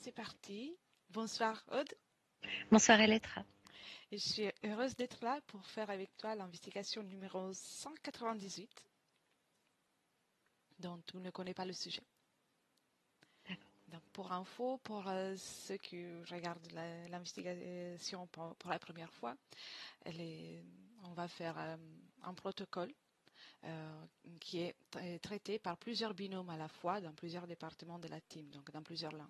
c'est parti. Bonsoir Aude. Bonsoir Elettra. Je suis heureuse d'être là pour faire avec toi l'investigation numéro 198 dont tu ne connais pas le sujet. Donc pour info, pour ceux qui regardent l'investigation pour la première fois, on va faire un protocole qui est traité par plusieurs binômes à la fois dans plusieurs départements de la team, donc dans plusieurs langues.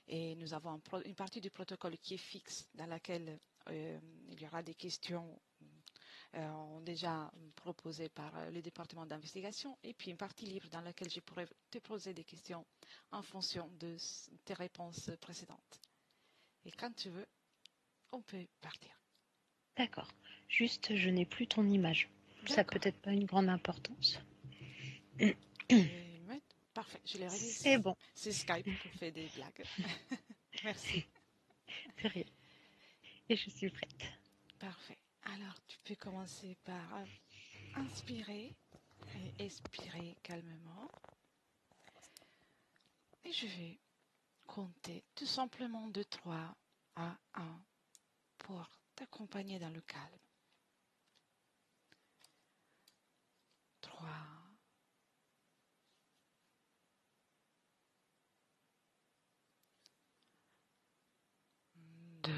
Et nous avons une partie du protocole qui est fixe, dans laquelle il y aura des questions déjà proposées par le département d'investigation, et puis une partie libre dans laquelle je pourrais te poser des questions en fonction de tes réponses précédentes. Et quand tu veux, on peut partir. D'accord. Juste, je n'ai plus ton image. Ça n'a peut-être pas une grande importance. Parfait, je l'ai réglé. C'est bon. C'est Skype qui fait des blagues. Merci. C'est rien. Et je suis prête. Parfait. Alors, tu peux commencer par inspirer et expirer calmement. Et je vais compter tout simplement de 3 à 1 pour t'accompagner dans le calme. 3, 2,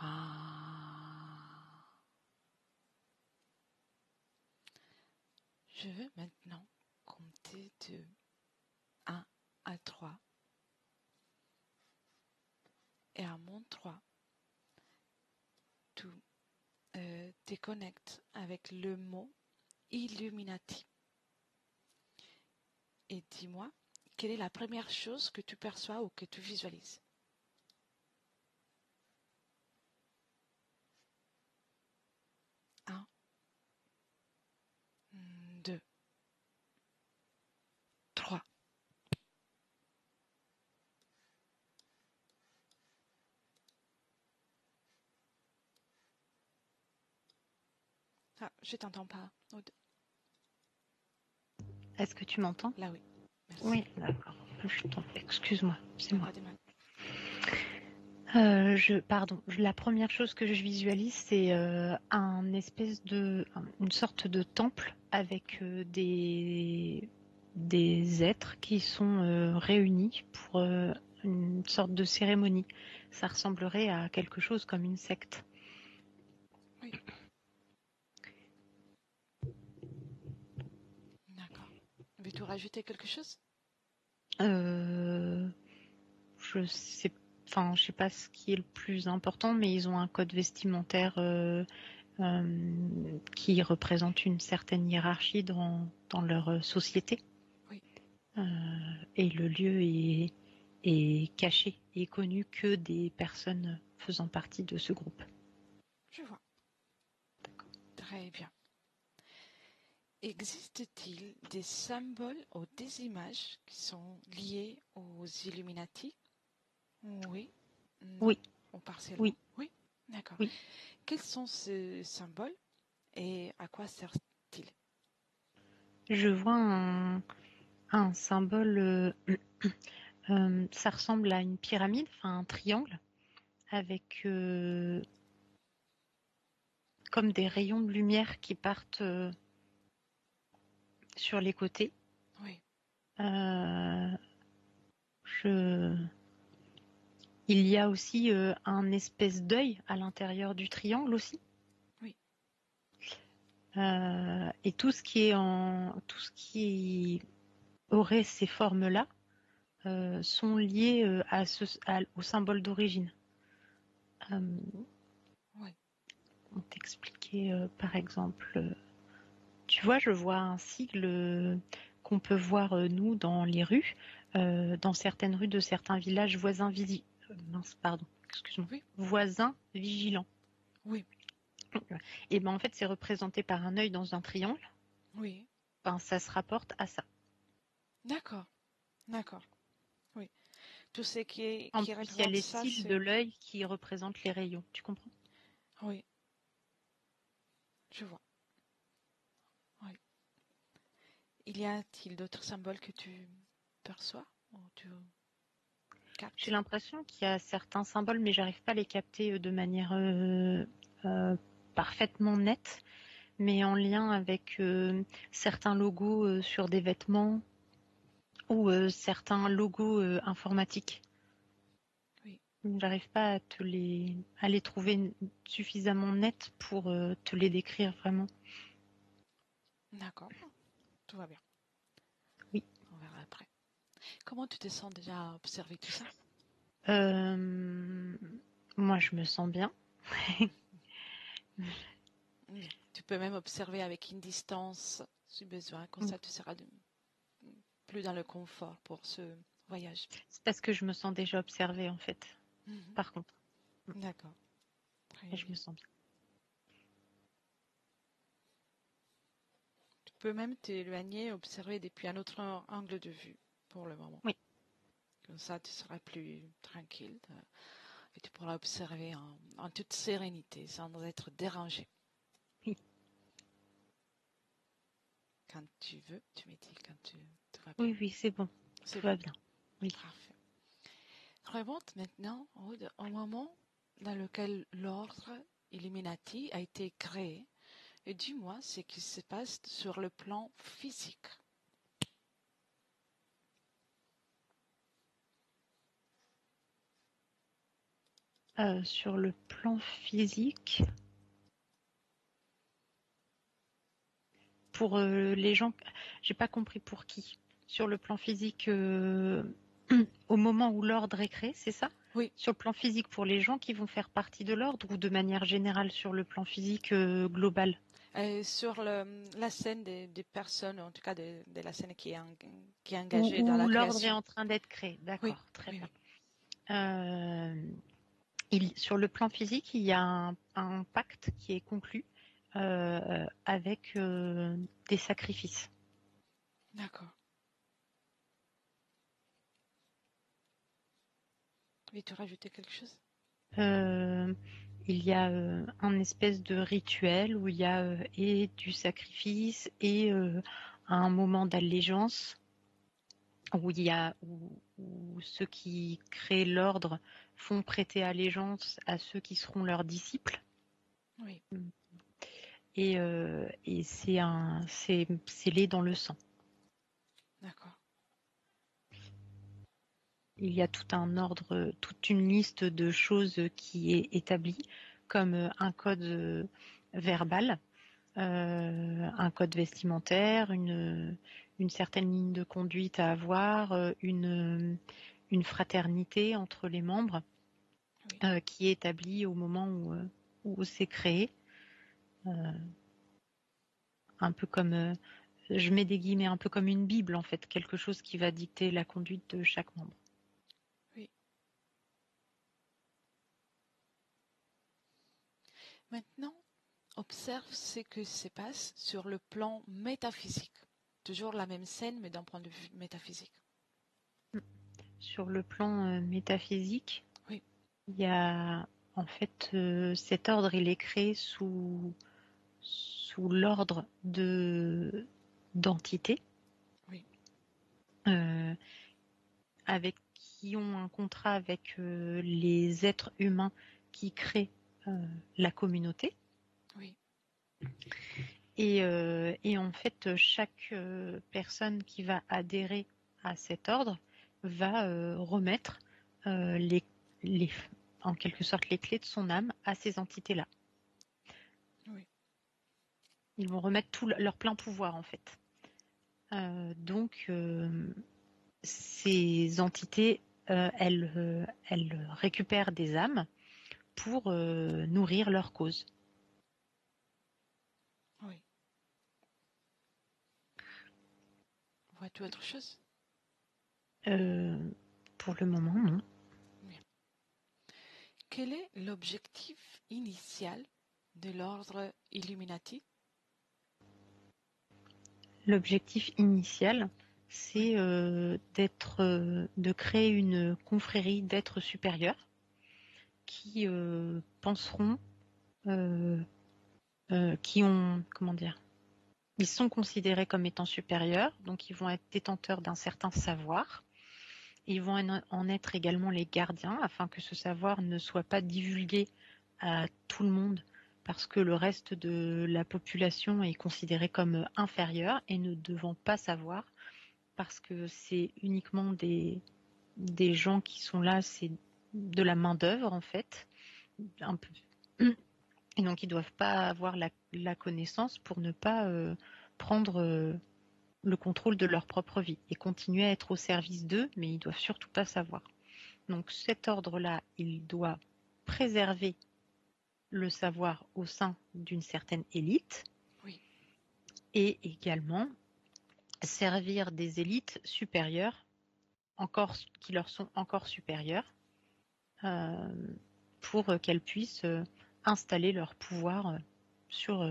1. Je veux maintenant compter de 1 à 3. Et à mon 3, tu te connectes avec le mot Illuminati. Et dis-moi, quelle est la première chose que tu perçois ou que tu visualises? Un, 2, 3. Ah, je t'entends pas, Aude. Est-ce que tu m'entends? Là, oui. Merci. Oui, d'accord. Excuse-moi, c'est moi. Pas de mal. Pardon. La première chose que je visualise, c'est une sorte de temple avec des êtres qui sont réunis pour une sorte de cérémonie. Ça ressemblerait à quelque chose comme une secte. Oui. D'accord. Veux-tu rajouter quelque chose? Je sais pas ce qui est le plus important, mais ils ont un code vestimentaire qui représente une certaine hiérarchie dans leur société. Oui. Et le lieu est caché et connu que des personnes faisant partie de ce groupe. Je vois. Très bien. Existe-t-il des symboles ou des images qui sont liées aux Illuminati? Oui. Non. Oui. Ou partiellement? Oui. Oui. D'accord. Oui. Quels sont ces symboles et à quoi servent-ils? Je vois un symbole, ça ressemble à une pyramide, enfin un triangle, avec comme des rayons de lumière qui partent sur les côtés. Oui. Il y a aussi un espèce d'œil à l'intérieur du triangle aussi. Oui. Et tout ce qui aurait ces formes-là sont liés au symbole d'origine. Oui. On t'expliquait par exemple, tu vois, je vois un sigle qu'on peut voir nous dans les rues, dans certaines rues de certains villages voisins voisins vigilants. Oui. Et ben en fait, c'est représenté par un œil dans un triangle. Oui. Ben, ça se rapporte à ça. D'accord. D'accord. Oui. Tout ce qui En plus, il y a représente les ça, cils c'est... de l'œil qui représentent les rayons. Tu comprends? Oui. Je vois. Oui. Il y a-t-il d'autres symboles que tu perçois ou tu J'ai captes? l'impression qu'il y a certains symboles, mais j'arrive pas à les capter de manière euh, parfaitement nette, mais en lien avec certains logos sur des vêtements ou certains logos informatiques. Oui. J'arrive pas à les trouver suffisamment nets pour te les décrire vraiment. D'accord. Tout va bien. Oui. On verra après. Comment tu te sens déjà à observer tout ça? Moi, je me sens bien. Bien. Tu peux même observer avec une distance si besoin. Comme ça, tu seras plus dans le confort pour ce voyage. C'est parce que je me sens déjà observée en fait. Mhm. Par contre, D'accord. Très et je me bien. sens bien. Tu peux même t'éloigner, observer depuis un autre angle de vue pour le moment. Oui. Comme ça, tu seras plus tranquille et tu pourras observer en toute sérénité, sans être dérangé. Oui. Quand tu veux, tu me dis quand tout va bien. Oui, oui, c'est bon. C'est Tout bon. va bien. Oui. Parfait. Remonte maintenant au moment dans lequel l'ordre Illuminati a été créé et dis-moi ce qui se passe sur le plan physique. Sur le plan physique, pour les gens, j'ai pas compris pour qui. Sur le plan physique, au moment où l'ordre est créé, c'est ça? Oui, Sur le plan physique pour les gens qui vont faire partie de l'ordre ou de manière générale sur le plan physique global? sur la scène des personnes, en tout cas de la scène qui est Où, engagée dans où la l'ordre est création. en train d'être créé. Oui, D'accord, très oui, bien. oui. Sur le plan physique, il y a un pacte qui est conclu avec des sacrifices. D'accord. Oui, tu rajoutais quelque chose? Euh, il y a un espèce de rituel où il y a et du sacrifice et un moment d'allégeance où il y a où ceux qui créent l'ordre font prêter allégeance à ceux qui seront leurs disciples. Oui, Et c'est scellé dans le sang. d'accord. Il y a tout un ordre, toute une liste de choses qui est établie, comme un code verbal, un code vestimentaire, une certaine ligne de conduite à avoir, une fraternité entre les membres Oui, qui est établie au moment où c'est créé, un peu comme, je mets des guillemets, un peu comme une Bible en fait, quelque chose qui va dicter la conduite de chaque membre. oui. Maintenant, observe ce qui se passe sur le plan métaphysique. Toujours la même scène, mais d'un point de vue métaphysique. Sur le plan métaphysique, Oui, il y a en fait cet ordre, il est créé sous l'ordre de d'entités oui, euh, avec qui ont un contrat avec les êtres humains qui créent la communauté. oui, Et en fait, chaque personne qui va adhérer à cet ordre va remettre les, les, en quelque sorte les clés de son âme à ces entités-là. oui. Ils vont remettre tout leur plein pouvoir en fait. Donc ces entités, elles récupèrent des âmes pour nourrir leur cause. Oui. Vois-tu autre chose? Euh, pour le moment, non. Bien. Quel est l'objectif initial de l'ordre Illuminati? L'objectif initial, Oui, c'est de créer une confrérie d'êtres supérieurs qui penseront qui ont, comment dire, ils sont considérés comme étant supérieurs, donc ils vont être détenteurs d'un certain savoir. Ils vont en être également les gardiens, afin que ce savoir ne soit pas divulgué à tout le monde, parce que le reste de la population est considéré comme inférieur et ne devant pas savoir, parce que c'est uniquement des gens qui sont là, c'est de la main-d'œuvre en fait, un peu. Et donc ils ne doivent pas avoir la connaissance pour ne pas prendre le contrôle de leur propre vie et continuer à être au service d'eux, mais ils ne doivent surtout pas savoir. Donc cet ordre-là, il doit préserver le savoir au sein d'une certaine élite, Oui. et également servir des élites supérieures, encore, qui leur sont encore supérieures, pour qu'elles puissent installer leur pouvoir sur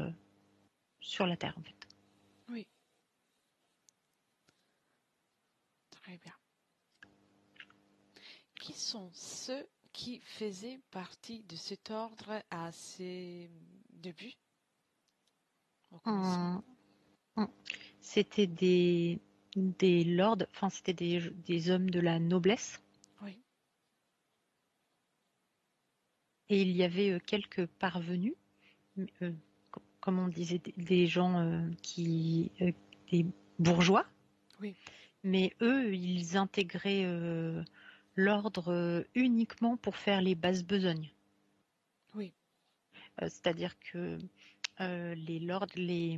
la Terre, en fait. Oui. Très bien. Qui sont ceux qui faisaient partie de cet ordre à ses débuts, au commencement? C'était des lords, enfin c'était des hommes de la noblesse. Oui. Et il y avait quelques parvenus, comme on disait, des gens des bourgeois. Oui. Mais eux, ils intégraient l'ordre uniquement pour faire les basses besognes. Oui. C'est-à-dire que les lords, les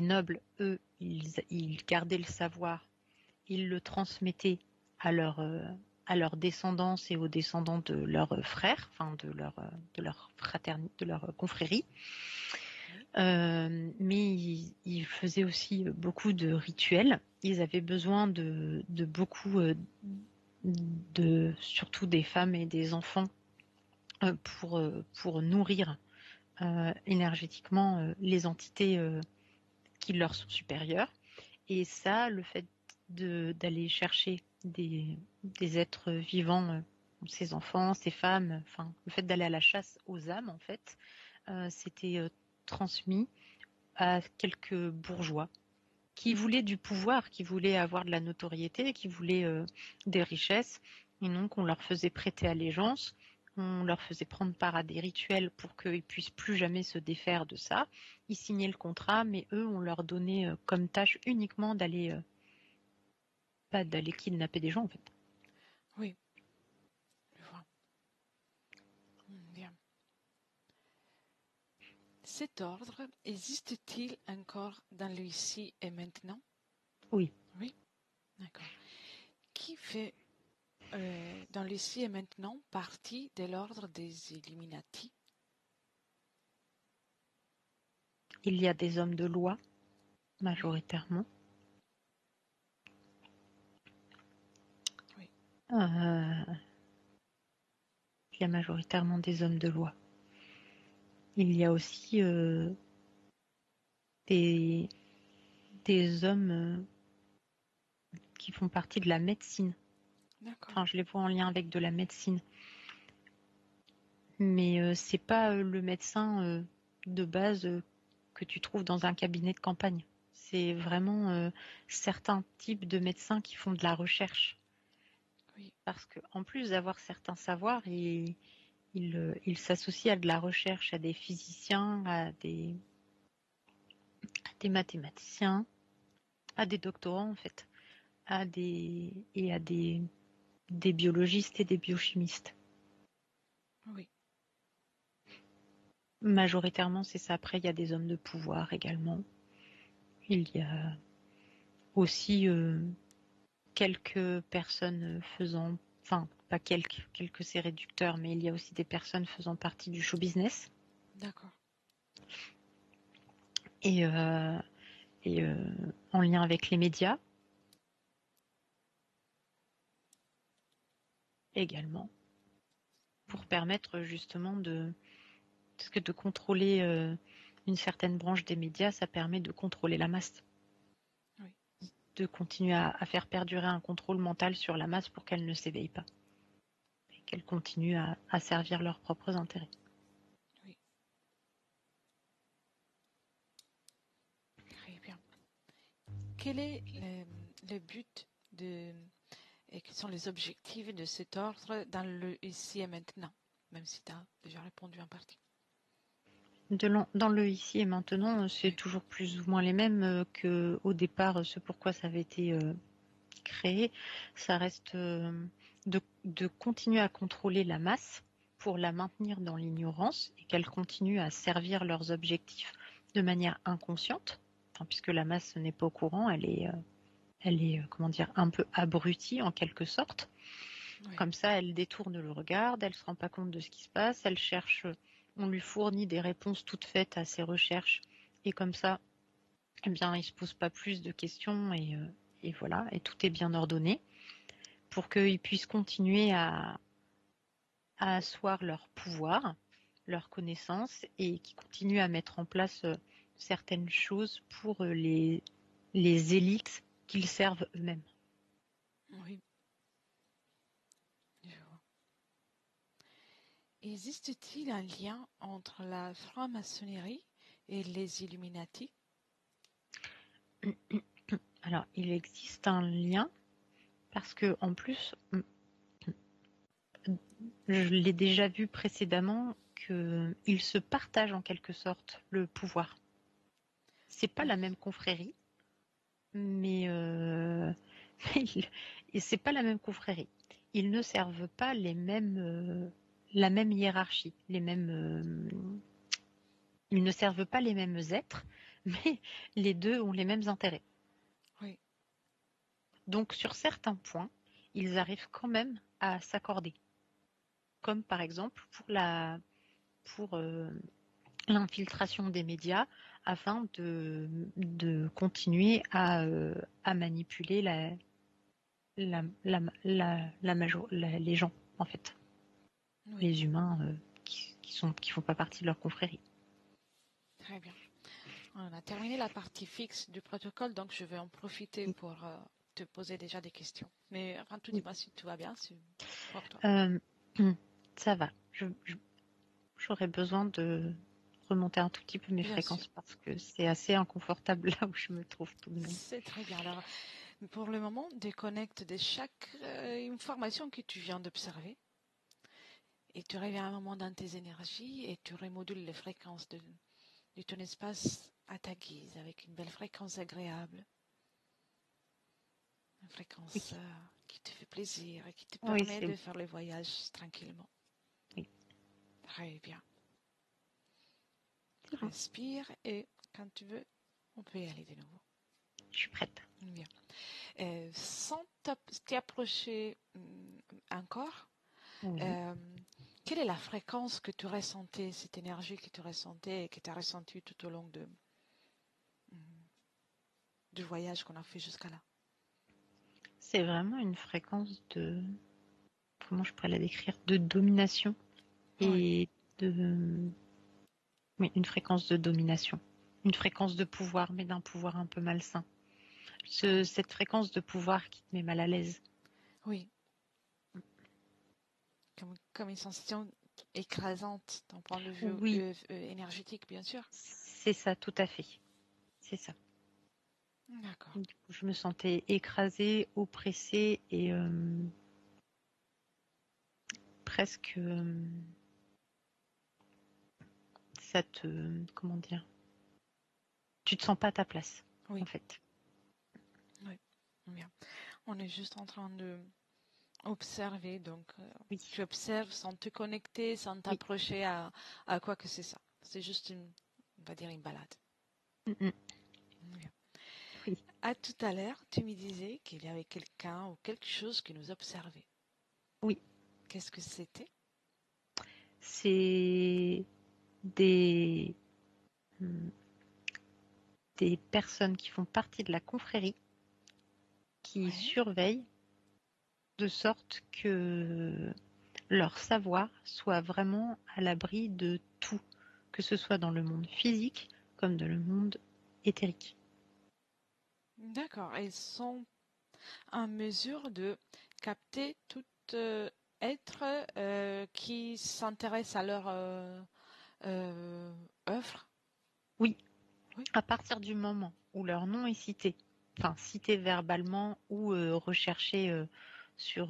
nobles, eux, ils gardaient le savoir, ils le transmettaient à leur descendance et aux descendants de leurs frères, enfin de leur fraternité, de leur confrérie. Oui. Mais ils faisaient aussi beaucoup de rituels. Ils avaient besoin de beaucoup surtout des femmes et des enfants pour nourrir énergétiquement les entités qui leur sont supérieures. Et ça, le fait d'aller chercher des êtres vivants, ces enfants, ces femmes, enfin le fait d'aller à la chasse aux âmes, en fait, c'était transmis à quelques bourgeois qui voulaient du pouvoir, qui voulaient avoir de la notoriété, qui voulaient des richesses. Et donc, on leur faisait prêter allégeance, on leur faisait prendre part à des rituels pour qu'ils puissent plus jamais se défaire de ça. Ils signaient le contrat, mais eux, on leur donnait comme tâche uniquement d'aller pas d'aller kidnapper des gens, en fait. Oui. Je vois. Bien. Cet ordre existe-t-il encore dans le ici et maintenant? Oui. Oui. D'accord. Qui fait dans le ici et maintenant partie de l'ordre des Illuminati? Il y a des hommes de loi, majoritairement. Oui. Il y a majoritairement des hommes de loi. Il y a aussi des hommes qui font partie de la médecine. D'accord. Enfin, je les vois en lien avec de la médecine. Mais c'est pas le médecin de base que tu trouves dans un cabinet de campagne. C'est vraiment certains types de médecins qui font de la recherche. Oui. Parce qu'en plus d'avoir certains savoirs, ils s'associent à de la recherche, à des physiciens, à des mathématiciens, à des doctorants en fait, à des biologistes et des biochimistes. Oui. Majoritairement, c'est ça. Après, il y a des hommes de pouvoir également. Il y a aussi quelques personnes faisant, enfin, pas quelques c'est réducteur, mais il y a aussi des personnes faisant partie du show business. D'accord. Et en lien avec les médias également, pour permettre justement parce que de contrôler une certaine branche des médias, ça permet de contrôler la masse. Oui. De continuer à faire perdurer un contrôle mental sur la masse pour qu'elle ne s'éveille pas. Et qu'elle continue à servir leurs propres intérêts. Oui. quel est le but et quels sont les objectifs de cet ordre dans le ici et maintenant, même si tu as déjà répondu en partie. Dans le ici et maintenant, c'est toujours plus ou moins les mêmes qu'au départ, ce pourquoi ça avait été créé. Ça reste de continuer à contrôler la masse pour la maintenir dans l'ignorance et qu'elle continue à servir leurs objectifs de manière inconsciente, puisque la masse n'est pas au courant, elle est comment dire, un peu abrutie en quelque sorte. Oui. Comme ça, elle détourne le regard, elle ne se rend pas compte de ce qui se passe, elle cherche, on lui fournit des réponses toutes faites à ses recherches, et comme ça, eh bien, il ne se pose pas plus de questions, et voilà, et tout est bien ordonné, pour qu'ils puissent continuer à asseoir leur pouvoir, leur connaissance, et qui continuent à mettre en place certaines choses pour les élites qu'ils servent eux-mêmes. Oui. Je vois. Existe-t-il un lien entre la franc-maçonnerie et les Illuminati? Alors, il existe un lien parce que, en plus, je l'ai déjà vu précédemment, qu'ils se partagent en quelque sorte le pouvoir. C'est pas la même confrérie, mais c'est pas la même confrérie. Ils ne servent pas les mêmes, la même hiérarchie, les mêmes. Ils ne servent pas les mêmes êtres, mais les deux ont les mêmes intérêts. Oui. Donc sur certains points, ils arrivent quand même à s'accorder. Comme par exemple pour l'infiltration des médias afin de continuer à manipuler les gens, en fait. Oui. Les humains qui font pas partie de leur confrérie. Très bien. On a terminé la partie fixe du protocole, donc je vais en profiter pour te poser déjà des questions. Mais tout dis-moi si tout va bien pour toi. Ça va. J'aurais besoin de remonter un tout petit peu mes Bien fréquences sûr. parce que c'est assez inconfortable là où je me trouve tout de même. C'est très bien. Alors, pour le moment, déconnecte de chaque information que tu viens d'observer et tu reviens un moment dans tes énergies et tu remodules les fréquences de ton espace à ta guise avec une belle fréquence agréable. Une fréquence qui te fait plaisir et qui te permet de faire le voyage tranquillement. Oui. Très bien. Respire et quand tu veux, on peut y aller de nouveau. Je suis prête. Bien. Sans t'y approcher encore, quelle est la fréquence que tu ressentais, cette énergie que tu ressentais et que tu as ressentie tout au long du voyage qu'on a fait jusqu'à là? C'est vraiment une fréquence de... Comment je pourrais la décrire? De domination et de... Oui, une fréquence de domination. Une fréquence de pouvoir, mais d'un pouvoir un peu malsain. Cette fréquence de pouvoir qui te met mal à l'aise. Oui. Comme une sensation écrasante d'un point de vue énergétique, bien sûr. C'est ça, tout à fait. C'est ça. D'accord. Du coup, je me sentais écrasée, oppressée et presque... ça te... Comment dire? Tu te sens pas à ta place, en fait. Oui, bien. On est juste en train de observer, donc tu observes sans te connecter, sans t'approcher à quoi que c'est ça. C'est juste on va dire une balade. Bien. Oui. À tout à l'heure, tu me disais qu'il y avait quelqu'un ou quelque chose qui nous observait. Oui. Qu'est-ce que c'était? C'est des personnes qui font partie de la confrérie qui surveillent de sorte que leur savoir soit vraiment à l'abri de tout, que ce soit dans le monde physique comme dans le monde éthérique. D'accord. Ils sont en mesure de capter tout être qui s'intéresse à leur œuvre. Oui. À partir du moment où leur nom est cité cités verbalement ou recherchés sur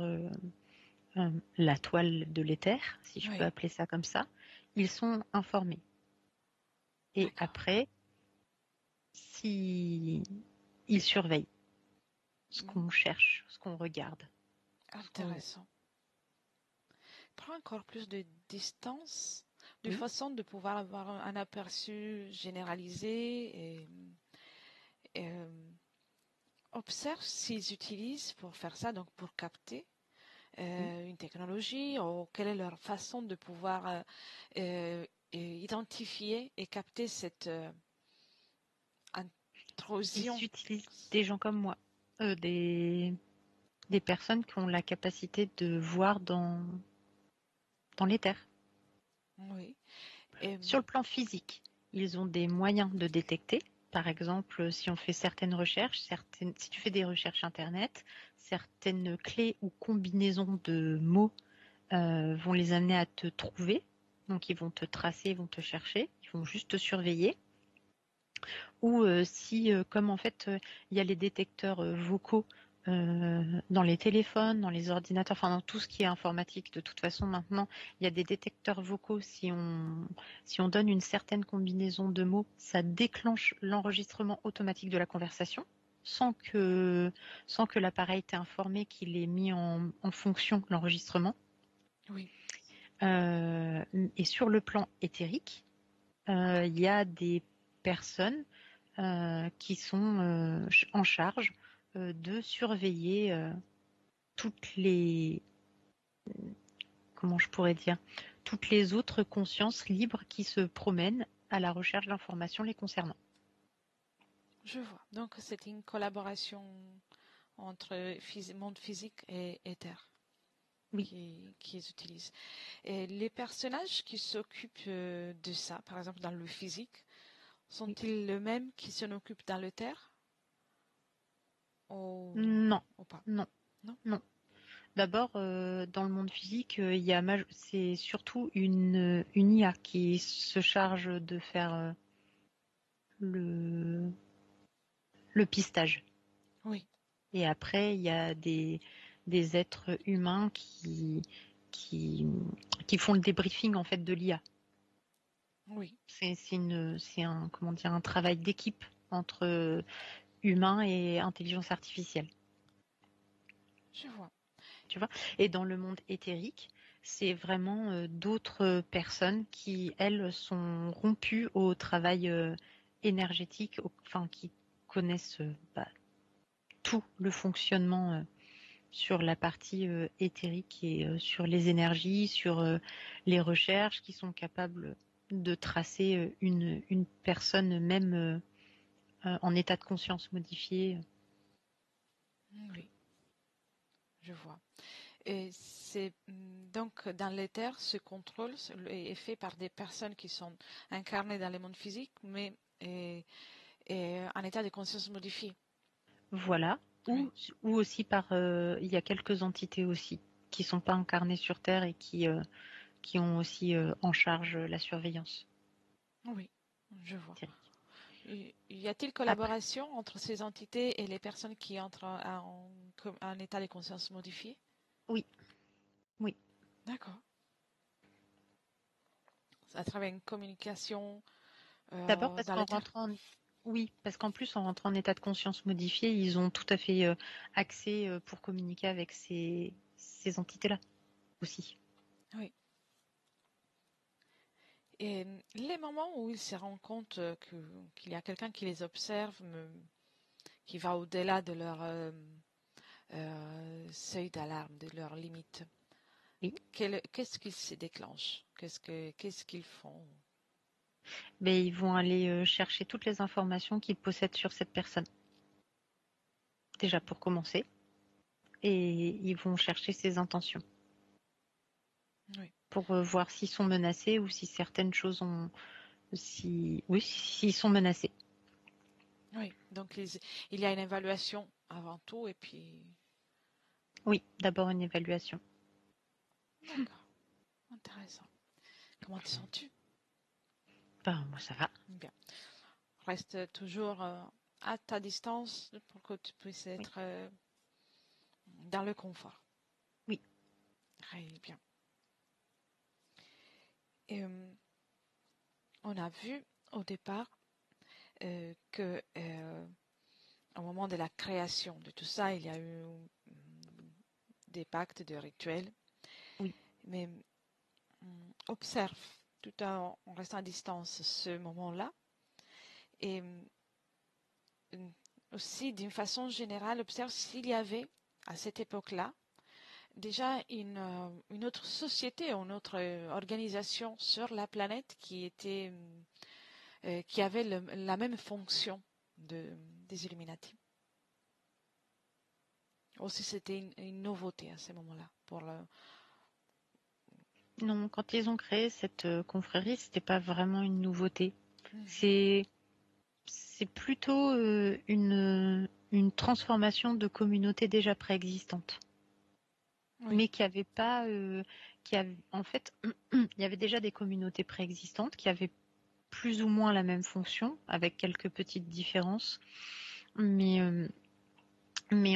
la toile de l'éther, si je peux Oui, appeler ça comme ça, ils sont informés. Et d'accord. après, si ils surveillent ce Mhm. qu'on cherche, ce qu'on regarde, ce qu'on... Intéressant. Prends encore plus de distance, de Oui, façon de pouvoir avoir un aperçu généralisé et, observe s'ils utilisent pour faire ça, donc pour capter oui. une technologie ou quelle est leur façon de pouvoir identifier et capter cette Ils intrusion. utilisent des gens comme moi, des personnes qui ont la capacité de voir dans l'éther. Oui. Et, Sur le plan physique, ils ont des moyens de détecter. Par exemple, si on fait certaines recherches, si tu fais des recherches Internet, certaines clés ou combinaisons de mots vont les amener à te trouver. Donc, ils vont te tracer, ils vont te chercher, ils vont juste te surveiller. Ou si, comme en fait, il y a les détecteurs vocaux dans les téléphones, dans les ordinateurs, enfin dans tout ce qui est informatique. De toute façon, maintenant, il y a des détecteurs vocaux. Si on donne une certaine combinaison de mots, ça déclenche l'enregistrement automatique de la conversation sans que l'appareil t'ait informé qu'il est mis en fonction l'enregistrement. oui, Et sur le plan éthérique, il y a des personnes qui sont en charge de surveiller toutes les, comment je pourrais dire, toutes les autres consciences libres qui se promènent à la recherche d'informations les concernant. je vois. Donc c'est une collaboration entre monde physique et éther Oui. qu'ils utilisent. Et les personnages qui s'occupent de ça, par exemple dans le physique, Oui. sont-ils les mêmes qui s'en occupent dans le terre ou, Non, ou pas? non, Non? non. D'abord, dans le monde physique, c'est surtout une IA qui se charge de faire le, le pistage. Oui, Et après, il y a des êtres humains qui, qui font le débriefing en fait de l'IA. oui, C'est un travail d'équipe entre humains et intelligence artificielle. je vois. Tu vois. Et dans le monde éthérique, c'est vraiment d'autres personnes qui, elles, sont rompues au travail énergétique, enfin qui connaissent tout le fonctionnement sur la partie éthérique et sur les énergies, sur les recherches qui sont capables de tracer une personne même en état de conscience modifié. Oui, je vois. Et c'est donc dans l'éther, ce contrôle est fait par des personnes qui sont incarnées dans le monde physique, mais en état de conscience modifiée. Voilà. Oui, Ou aussi il y a quelques entités aussi qui sont pas incarnées sur Terre et qui ont aussi en charge la surveillance. oui, je vois. éthérique. Y a-t-il Après, collaboration entre ces entités et les personnes qui entrent en état de conscience modifiée? oui, oui. D'accord. À travers une communication D'abord parce dans qu'en l'éther? rentrant oui, parce qu'en plus en rentrant en état de conscience modifié, ils ont tout à fait accès pour communiquer avec ces entités-là aussi. Oui. Et les moments où ils se rendent compte qu'il y a quelqu'un qui les observe, qui va au-delà de leur seuil d'alarme, de leur limite, Oui. qu'est-ce qu'ils se déclenchent? Qu'est-ce qu'ils font? Mais ils vont aller chercher toutes les informations qu'ils possèdent sur cette personne. Déjà pour commencer. Et ils vont chercher ses intentions Oui, pour voir s'ils sont menacés ou si certaines choses ont... Oui, s'ils sont menacés. oui. Donc il y a une évaluation avant tout et puis... Oui, d'abord une évaluation. D'accord, intéressant. Comment te sens-tu? Ben, moi, ça va. Bien. Reste toujours à ta distance pour que tu puisses Oui. être dans le confort. Oui. Très bien. Et, on a vu au départ que au moment de la création de tout ça, il y a eu des pactes, des rituels. Oui. Mais observe tout en restant à distance ce moment-là. Et aussi, d'une façon générale, observe s'il y avait, à cette époque-là, déjà une autre société, une autre organisation sur la planète qui avait la même fonction des Illuminati. Aussi, c'était une nouveauté à ce moment-là. Non, quand ils ont créé cette confrérie, c'était pas vraiment une nouveauté. Mhm. C'est plutôt une transformation de communautés déjà préexistantes, Oui, mais qui avait pas, en fait, il y avait déjà des communautés préexistantes qui avaient plus ou moins la même fonction, avec quelques petites différences, mais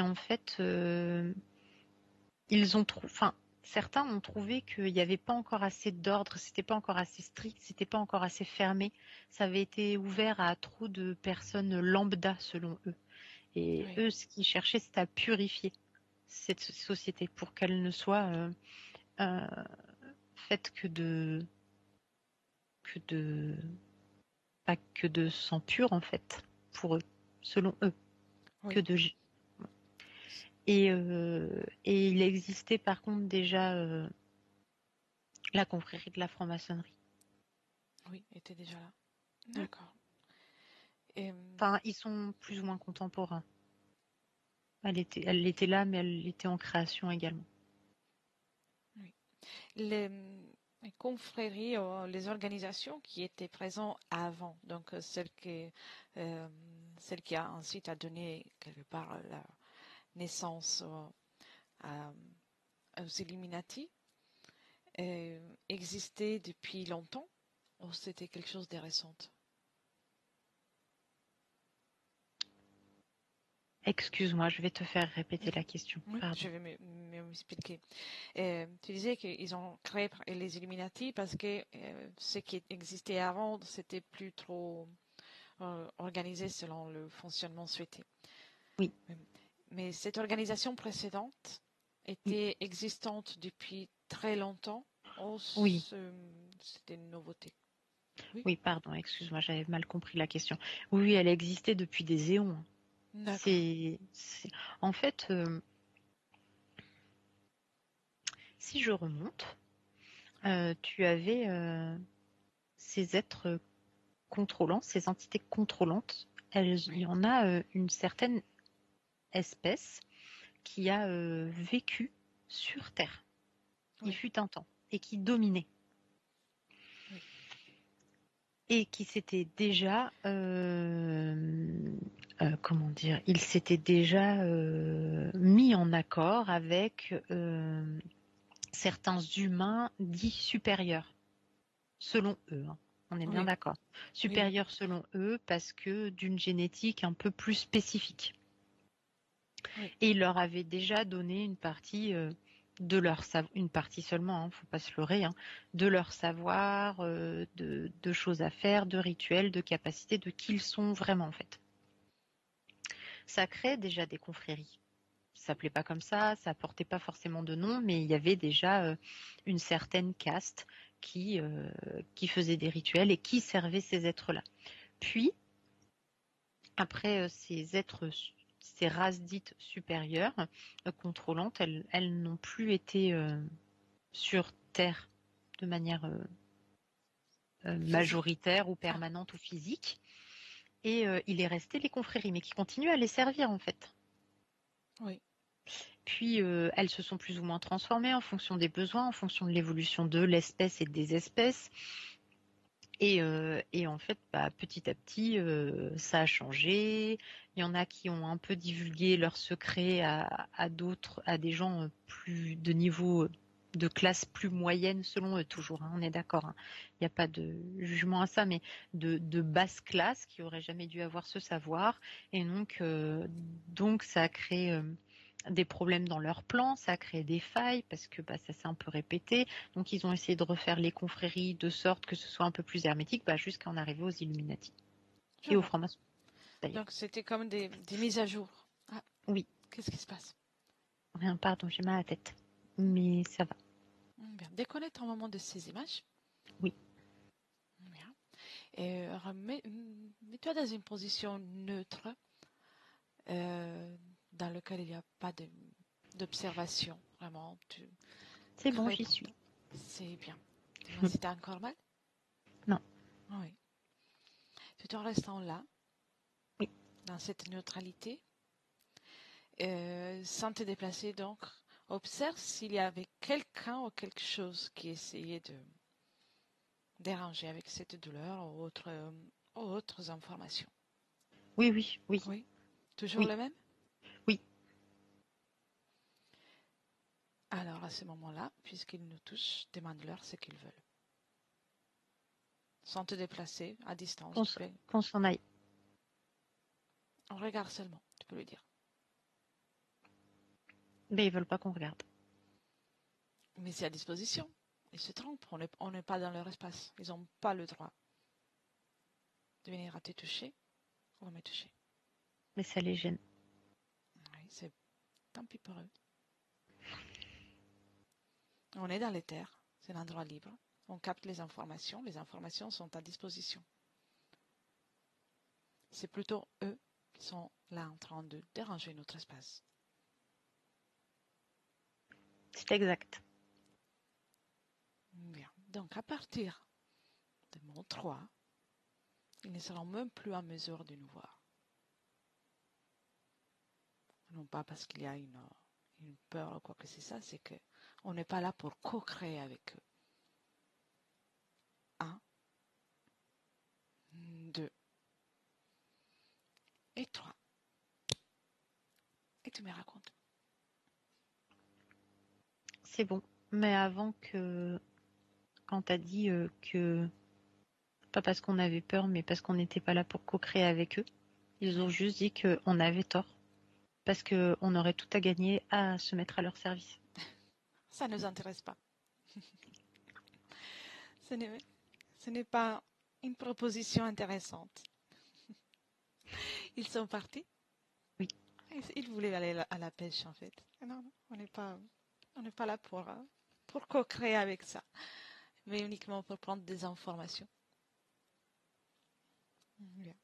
en fait, certains ont trouvé qu'il n'y avait pas encore assez d'ordre, c'était pas encore assez strict, c'était pas encore assez fermé. Ça avait été ouvert à trop de personnes lambda selon eux. Et oui, eux, ce qu'ils cherchaient, c'était à purifier cette société pour qu'elle ne soit euh, faite pas que de sang pur en fait, pour eux, selon eux, que oui, de et il existait par contre déjà la confrérie de la franc-maçonnerie. oui, était déjà là. Oui. D'accord. Et, Enfin, ils sont plus ou moins contemporains. Elle était là, mais elle était en création également. oui. Les confréries, les organisations qui étaient présentes avant, donc euh, celle qui a ensuite a donné quelque part la naissance aux Illuminati, existaient depuis longtemps ou c'était quelque chose de récent? Excuse-moi, je vais te faire répéter la question. Oui, Pardon. je vais m'expliquer. Tu disais qu'ils ont créé les Illuminati parce que ce qui existait avant, c'était plus trop organisé selon le fonctionnement souhaité. Oui, Mais cette organisation précédente oui, était existante depuis très longtemps. Oh, oui, c'était une nouveauté. Oui, oui, pardon, excuse-moi, j'avais mal compris la question. Oui, oui, elle existait depuis des éons, hein. d'accord. En fait, si je remonte, tu avais ces êtres contrôlants, ces entités contrôlantes. Il y Oui, en a une certaine espèce qui a vécu sur Terre. Il oui, fut un temps et qui dominait. oui, Et qui s'était déjà, comment dire, il s'était déjà mis en accord avec certains humains dits supérieurs, selon eux, hein. On est bien oui, d'accord. oui, oui, Supérieurs selon eux parce que d'une génétique un peu plus spécifique. oui, Et il leur avait déjà donné une partie de leur savoir, une partie seulement, faut pas se leurrer, hein, de leur savoir, de choses à faire, de rituels, de capacités, de qui ils sont vraiment en fait. Ça crée déjà des confréries. Ça s'appelait pas comme ça portait pas forcément de nom, mais il y avait déjà une certaine caste qui faisait des rituels et qui servait ces êtres-là. Puis, après ces races dites supérieures, contrôlantes, elles n'ont plus été sur Terre de manière physique. majoritaire ou Ah, permanente ou physique. Et il est resté les confréries, mais qui continuent à les servir en fait. oui, Puis elles se sont plus ou moins transformées en fonction des besoins, en fonction de l'évolution de l'espèce et des espèces. Et en fait, petit à petit, ça a changé. Il y en a qui ont un peu divulgué leurs secrets à d'autres, à des gens plus de niveau de classe plus moyenne selon eux toujours, hein, on est d'accord. Hein. Il n'y a pas de jugement à ça, mais de basse classe qui n'auraient jamais dû avoir ce savoir. Et donc ça a créé des problèmes dans leur plan, ça a créé des failles parce que ça s'est un peu répété. Donc ils ont essayé de refaire les confréries de sorte que ce soit un peu plus hermétique jusqu'à en arriver aux Illuminati Je et aux vois. francs-maçons d'ailleurs. Donc c'était comme des mises à jour. Ah, Oui, qu'est-ce qui se passe? rien, pardon, j'ai mal à la tête. Mais ça va. Bien. Déconnecte un moment de ces images. Oui. Bien. Et mets-toi dans une position neutre dans laquelle il n'y a pas d'observation. Vraiment, C'est bon, j'y suis. C'est bien. Dis-moi si t'as encore mal? Non. Oui. Tout en restant là, Oui. dans cette neutralité, sans te déplacer, donc, observe s'il y avait quelqu'un ou quelque chose qui essayait de déranger avec cette douleur ou autres informations. Oui, oui, oui. Oui. Toujours Oui. le même? Oui. Alors, à ce moment-là, puisqu'ils nous touchent, demande-leur ce qu'ils veulent. Sans te déplacer, à distance, tu peux. Qu'on s'en aille. On regarde seulement, tu peux le dire. Mais ils veulent pas qu'on regarde. Mais c'est à disposition. Ils se trompent, on n'est pas dans leur espace. Ils n'ont pas le droit de venir à te toucher ou à me toucher. Mais ça les gêne. Oui, c'est tant pis pour eux. On est dans les terres, c'est un endroit libre. On capte les informations sont à disposition. C'est plutôt eux qui sont là en train de déranger notre espace. C'est exact. Bien. Donc, à partir de mon 3, ils ne seront même plus en mesure de nous voir. Non pas parce qu'il y a une peur ou quoi que c'est ça, c'est qu'on n'est pas là pour co-créer avec eux. 1, 2 et 3. Et tu me racontes. C'est bon. Mais quand t'as dit que, pas parce qu'on avait peur, mais parce qu'on n'était pas là pour co-créer avec eux, ils ont juste dit qu'on avait tort. Parce qu'on aurait tout à gagner à se mettre à leur service. Ça ne nous intéresse pas. Ce n'est pas une proposition intéressante. Ils sont partis. Oui. Ils voulaient aller à la pêche, en fait. Non, on n'est pas là pour co-créer avec ça, mais uniquement pour prendre des informations. Bien.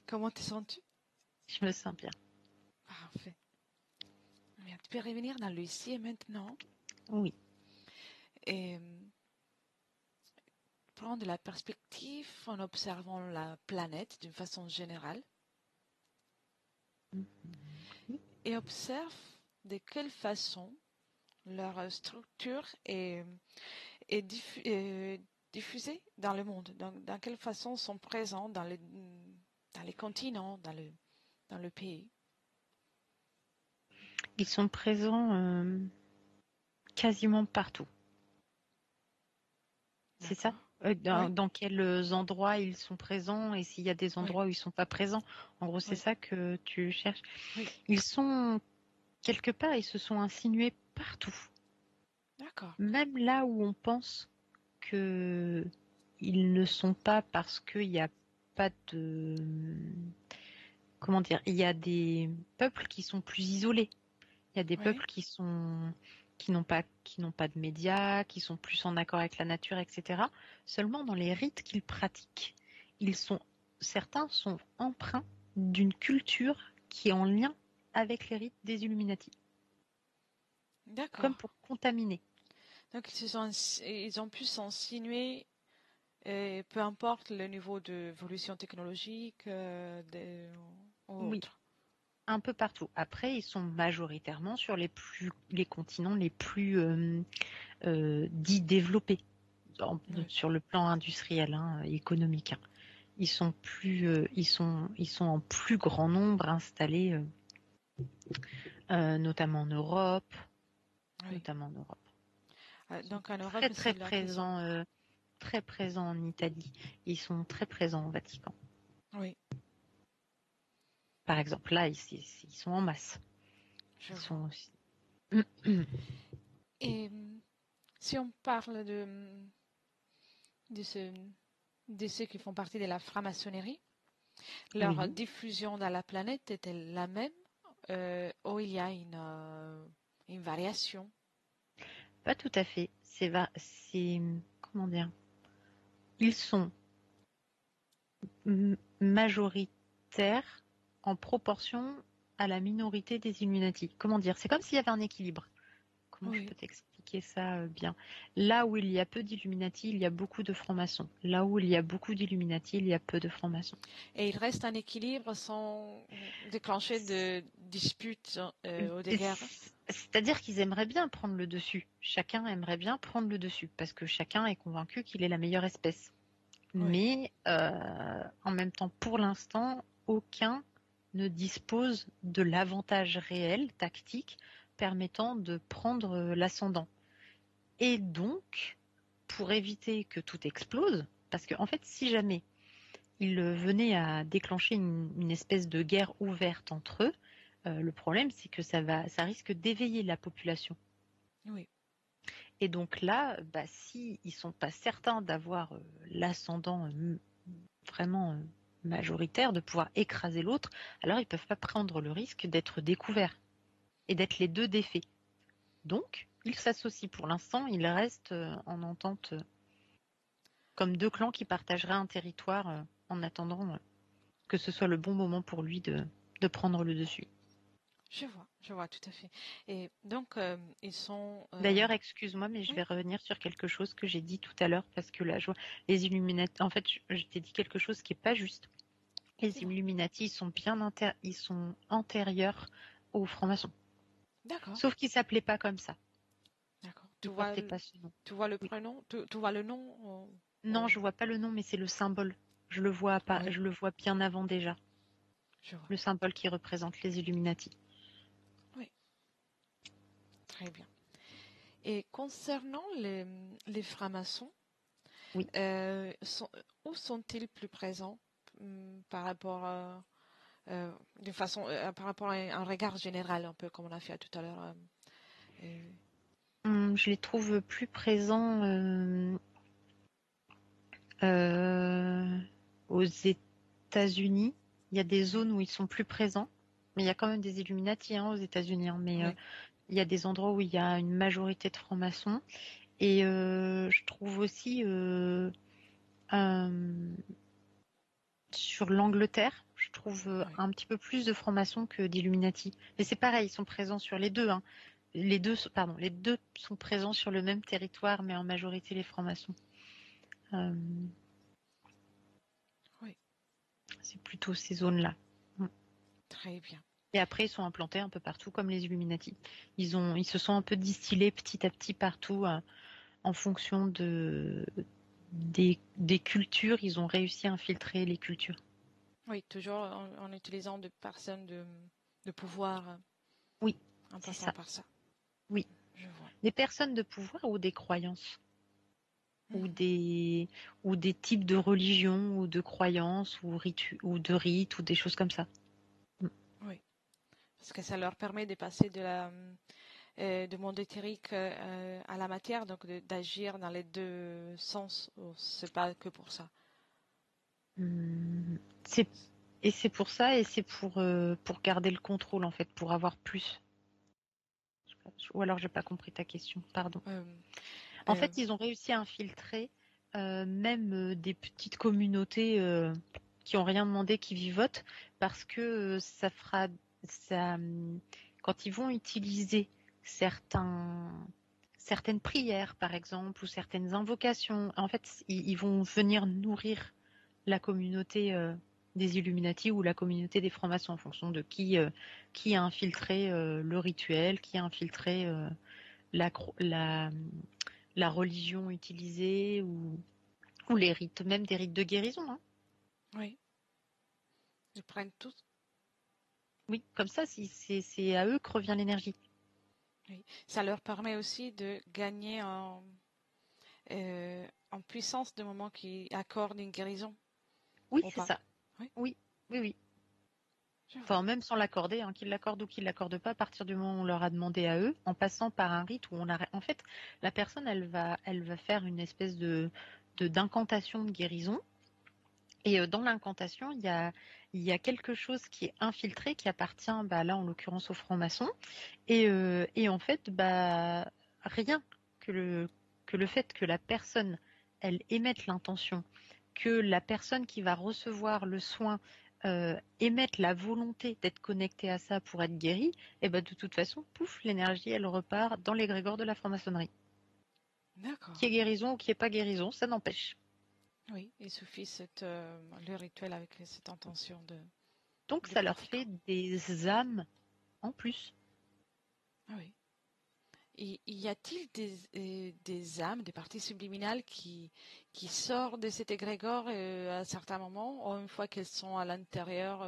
Comment te sens-tu? Je me sens bien. Parfait. Bien. Tu peux revenir dans le ici et maintenant. Oui. Et prendre la perspective en observant la planète d'une façon générale. Et observe de quelle façon leur structure est diffusée dans le monde. Dans quelle façon sont présents dans les continents, dans le pays. Ils sont présents quasiment partout. C'est ça? Oui. Dans quels endroits ils sont présents et s'il y a des endroits où ils sont pas présents. En gros, c'est ça que tu cherches. Oui. Ils sont quelque part, ils se sont insinués partout. D'accord. Même là où on pense que ils ne sont pas parce qu'il n'y a pas de... Comment dire? Il y a des peuples qui sont plus isolés. Il y a des peuples qui n'ont pas de médias, qui sont plus en accord avec la nature, etc. Seulement dans les rites qu'ils pratiquent, certains sont empreints d'une culture qui est en lien avec les rites des Illuminati. D'accord. Comme pour contaminer. Donc ils ont pu s'insinuer, peu importe le niveau d'évolution technologique ou autre. Oui. Un peu partout. Après, ils sont majoritairement sur les continents les plus dits développés sur le plan industriel, économique. Ils sont en plus grand nombre installés, notamment en Europe. Donc en Europe, Très c'est la question. très présents en Italie. Ils sont très présents au Vatican. Oui, Par exemple, là, ils sont en masse. je Ils vois. sont aussi. Et si on parle de, ce, de ceux qui font partie de la franc-maçonnerie, leur Oui, diffusion dans la planète est-elle la même ou il y a une variation? pas tout à fait. Comment dire? Ils sont majoritaires en proportion à la minorité des Illuminati. Comment dire? C'est comme s'il y avait un équilibre. Comment je Oui. peux t'expliquer ça bien? Là où il y a peu d'Illuminati, il y a beaucoup de francs-maçons. Là où il y a beaucoup d'Illuminati, il y a peu de francs-maçons. Et il reste un équilibre sans déclencher de disputes ou de guerres? C'est-à-dire qu'ils aimeraient bien prendre le dessus. Chacun aimerait bien prendre le dessus parce que chacun est convaincu qu'il est la meilleure espèce. Oui, Mais en même temps, pour l'instant, aucun ne dispose de l'avantage réel, tactique, permettant de prendre l'ascendant. Et donc, pour éviter que tout explose, parce qu'en fait, si jamais il venait à déclencher une espèce de guerre ouverte entre eux, le problème, c'est que ça risque d'éveiller la population. oui, Et donc là, bah, si ils sont pas certains d'avoir l'ascendant vraiment majoritaire, de pouvoir écraser l'autre, alors ils peuvent pas prendre le risque d'être découverts et d'être les deux défaits. Donc, ils s'associent pour l'instant, ils restent en entente comme deux clans qui partageraient un territoire en attendant que ce soit le bon moment pour lui de prendre le dessus. je vois tout à fait. Et donc, ils sont... D'ailleurs, excuse-moi, mais je oui, vais revenir sur quelque chose que j'ai dit tout à l'heure parce que là, les Illuminati, en fait, je t'ai dit quelque chose qui est pas juste. Les dis-moi. Illuminati, ils sont antérieurs aux francs-maçons. D'accord, Sauf qu'ils s'appelaient pas comme ça. d'accord. Ils portaient pas ce nom. Tu vois le Oui. prénom, tu vois le nom Non, je vois pas le nom, mais c'est le symbole. Je le vois pas, Oui, je le vois bien avant déjà. je vois. Le symbole qui représente les Illuminati. Oui, très bien. Et concernant les francs-maçons, Oui. euh, sont- où sont-ils plus présents par rapport d'une façon, par rapport à un regard général, un peu comme on a fait tout à l'heure. Euh, Je les trouve plus présents euh, aux États-Unis. Il y a des oui, zones où ils sont plus présents, mais il y a quand même des Illuminati aux États-Unis. Mais oui, il y a des endroits où il y a une majorité de francs-maçons. Et je trouve aussi euh, sur l'Angleterre, je trouve oui. un petit peu plus de francs-maçons que d'Illuminati. Mais c'est pareil, ils sont présents sur les deux. Hein. Les deux sont présents sur le même territoire, mais en majorité les francs-maçons. Euh, Oui, c'est plutôt ces zones-là. Mm. très bien. Et après, ils sont implantés un peu partout, comme les Illuminati. Ils se sont un peu distillés petit à petit partout, en fonction des cultures. Ils ont réussi à infiltrer les cultures. Oui, toujours en utilisant des personnes de pouvoir Oui, en c'est passant ça. par ça. Oui. Je vois. Des personnes de pouvoir ou des croyances, ou Mhm. des, ou des types de religions, ou de croyances, ou de rites, ou des choses comme ça. Mm. Oui, parce que ça leur permet de passer du monde éthérique à la matière, donc d'agir dans les deux sens. Oh, c'est pas que pour ça. Mm. Et c'est pour ça, et c'est pour garder le contrôle, en fait, pour avoir plus. Ou alors, j'ai pas compris ta question, pardon. Euh, En euh, fait, ils ont réussi à infiltrer même des petites communautés qui ont rien demandé, qui vivotent, parce que ça, quand ils vont utiliser certaines prières, par exemple, ou certaines invocations, en fait, ils vont venir nourrir la communauté des Illuminati ou la communauté des francs-maçons en fonction de qui a infiltré le rituel, qui a infiltré la, la, la religion utilisée ou les rites, même des rites de guérison. Hein. oui, ils prennent tout. Oui, comme ça, c'est à eux que revient l'énergie. Oui. Ça leur permet aussi de gagner en puissance du moment qu'ils accordent une guérison, Oui, ou c'est pas? ça. Oui, Oui, oui, oui. je vois. Enfin, même sans l'accorder, hein, qu'ils l'accordent ou qu'ils l'accordent pas, à partir du moment où on leur a demandé à eux, en passant par un rite où on a, en fait, la personne, elle va faire une espèce d'incantation de guérison. Et dans l'incantation, il y a quelque chose qui est infiltré, qui appartient, bah, là, en l'occurrence, aux francs-maçons. Et en fait, bah, rien que le fait que la personne, elle émette l'intention, que la personne qui va recevoir le soin émette la volonté d'être connectée à ça pour être guérie, et bah, de toute façon, pouf, l'énergie, elle repart dans l'égrégore de la franc-maçonnerie. Qui est D'accord. guérison ou qui est pas guérison, ça n'empêche. Oui, il suffit le rituel avec cette intention Donc du ça leur fait pratiquant. des âmes en plus. Ah oui. Et y a-t-il des âmes, des parties subliminales qui sortent de cet égrégore à certains moments, ou une fois qu'elles sont à l'intérieur,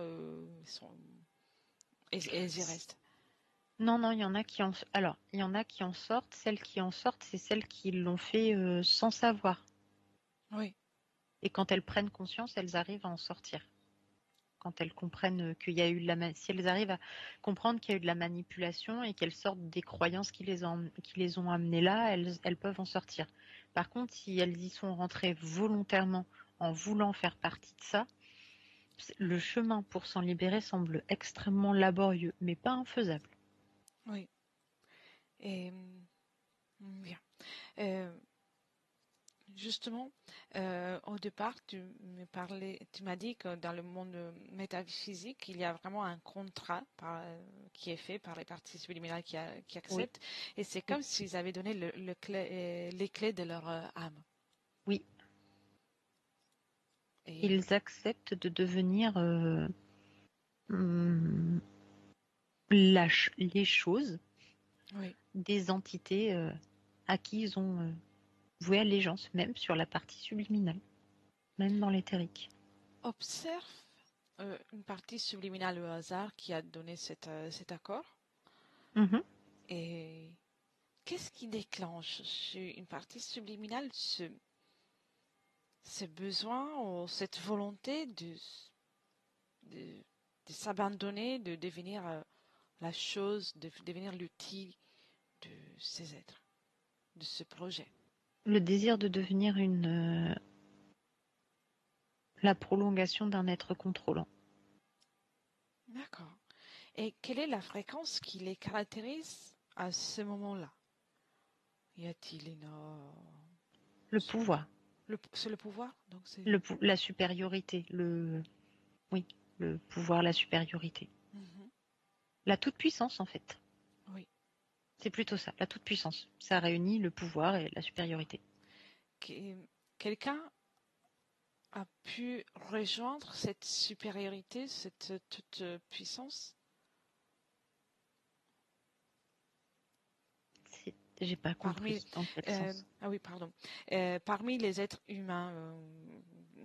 elles y restent? Non, non, il y en a qui en... Alors, il y en a qui en sortent. Celles qui en sortent, c'est celles qui l'ont fait sans savoir. Oui, Et quand elles prennent conscience, elles arrivent à en sortir. Quand elles comprennent qu'il y a eu de si elles arrivent à comprendre qu'il y a eu de la manipulation et qu'elles sortent des croyances qui les ont amenées là, elles peuvent en sortir. Par contre, si elles y sont rentrées volontairement en voulant faire partie de ça, le chemin pour s'en libérer semble extrêmement laborieux, mais pas infaisable. oui. Et bien. Euh, Justement, au départ, tu m'as dit que dans le monde métaphysique, il y a vraiment un contrat qui est fait par les parties subliminales qui Oui, acceptent, et c'est oui, comme s'ils avaient donné les clés de leur âme. oui. Et Ils acceptent de devenir hum, les choses oui, des entités à qui ils ont voué allégeance, même sur la partie subliminale, même dans l'éthérique. observe une partie subliminale au hasard qui a donné cet accord. Mhm. Et qu'est-ce qui déclenche chez une partie subliminale ce besoin ou cette volonté de, de s'abandonner, de devenir la chose, de devenir l'outil de ces êtres, de ce projet? Le désir de devenir la prolongation d'un être contrôlant. D'accord. Et quelle est la fréquence qui les caractérise à ce moment-là? Y a-t-il une... Le pouvoir, c'est le pouvoir, donc c'est... la supériorité, oui, le pouvoir, la supériorité. Mhm. La toute-puissance, en fait. Oui. C'est plutôt ça, la toute-puissance. Ça réunit le pouvoir et la supériorité. Quelqu'un a pu rejoindre cette supériorité, cette toute puissance? J'ai pas Parmi, compris dans quel sens. ah oui, pardon. Parmi les êtres humains,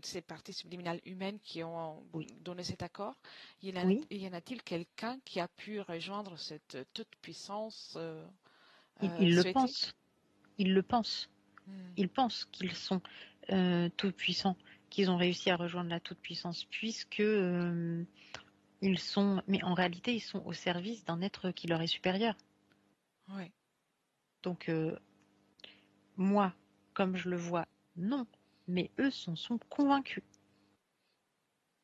ces parties subliminales humaines qui ont Oui, donné cet accord, oui, y en a-t-il quelqu'un qui a pu rejoindre cette toute puissance ils le souhaitée? pensent. Ils le pensent. Hmm. Ils pensent qu'ils sont tout puissants, qu'ils ont réussi à rejoindre la toute puissance, puisque ils sont. Mais en réalité, ils sont au service d'un être qui leur est supérieur. Oui, Donc moi, comme je le vois, non. Mais eux sont convaincus.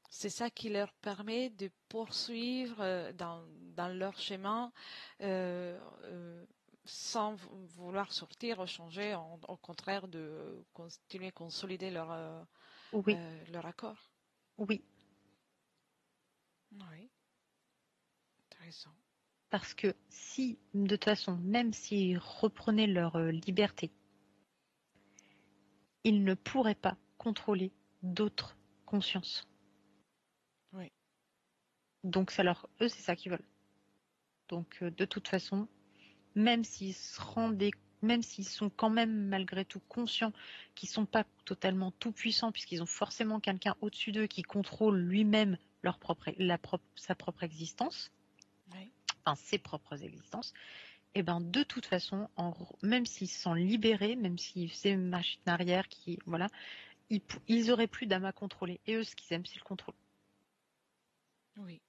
c'est ça qui leur permet de poursuivre dans leur chemin euh, euh, sans vouloir sortir ou changer, au contraire de continuer à consolider Oui, leur accord. oui. Oui, intéressant. Parce que si, de toute façon, même s'ils reprenaient leur liberté, ils ne pourraient pas contrôler d'autres consciences. Oui, Donc eux, c'est ça qu'ils veulent. Donc de toute façon, même s'ils se rendaient, même s'ils sont quand même malgré tout conscients qu'ils sont pas totalement tout puissants puisqu'ils ont forcément quelqu'un au-dessus d'eux qui contrôle lui-même sa propre existence, oui, enfin ses propres existences, Et ben de toute façon, même s'ils se sont libérés, même si c'est une machine arrière qui, voilà, ils auraient plus d'âme à contrôler. Et eux, ce qu'ils aiment, c'est le contrôle. Oui.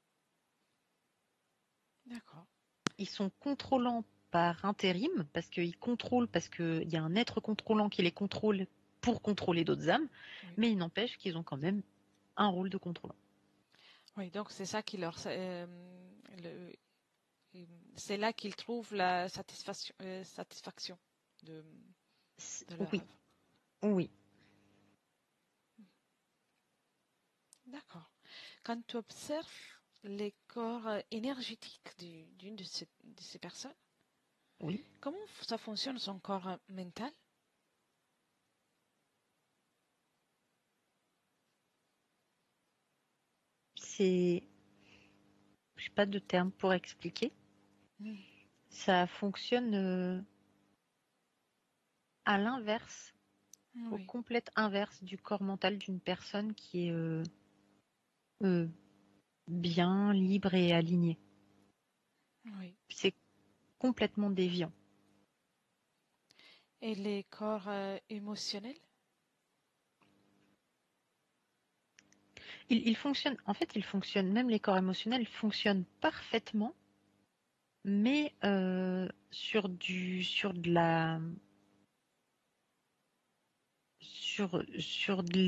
D'accord. Ils sont contrôlants par intérim, parce qu'ils contrôlent, parce qu'il y a un être contrôlant qui les contrôle pour contrôler d'autres âmes, Oui. mais il n'empêche qu'ils ont quand même un rôle de contrôlant. Oui, donc c'est ça qui leur... c'est là qu'ils trouvent la satisfaction de, de leur Oui, œuvre. oui. D'accord. Quand tu observes les corps énergétiques d'une de ces personnes, Oui. comment ça fonctionne son corps mental? Je n'ai pas de terme pour expliquer. Ça fonctionne à l'inverse, au Oui. complète inverse du corps mental d'une personne qui est bien, libre et alignée. Oui. C'est complètement déviant. Et les corps émotionnels? Il fonctionne, en fait, il fonctionne, même les corps émotionnels fonctionnent parfaitement, mais sur de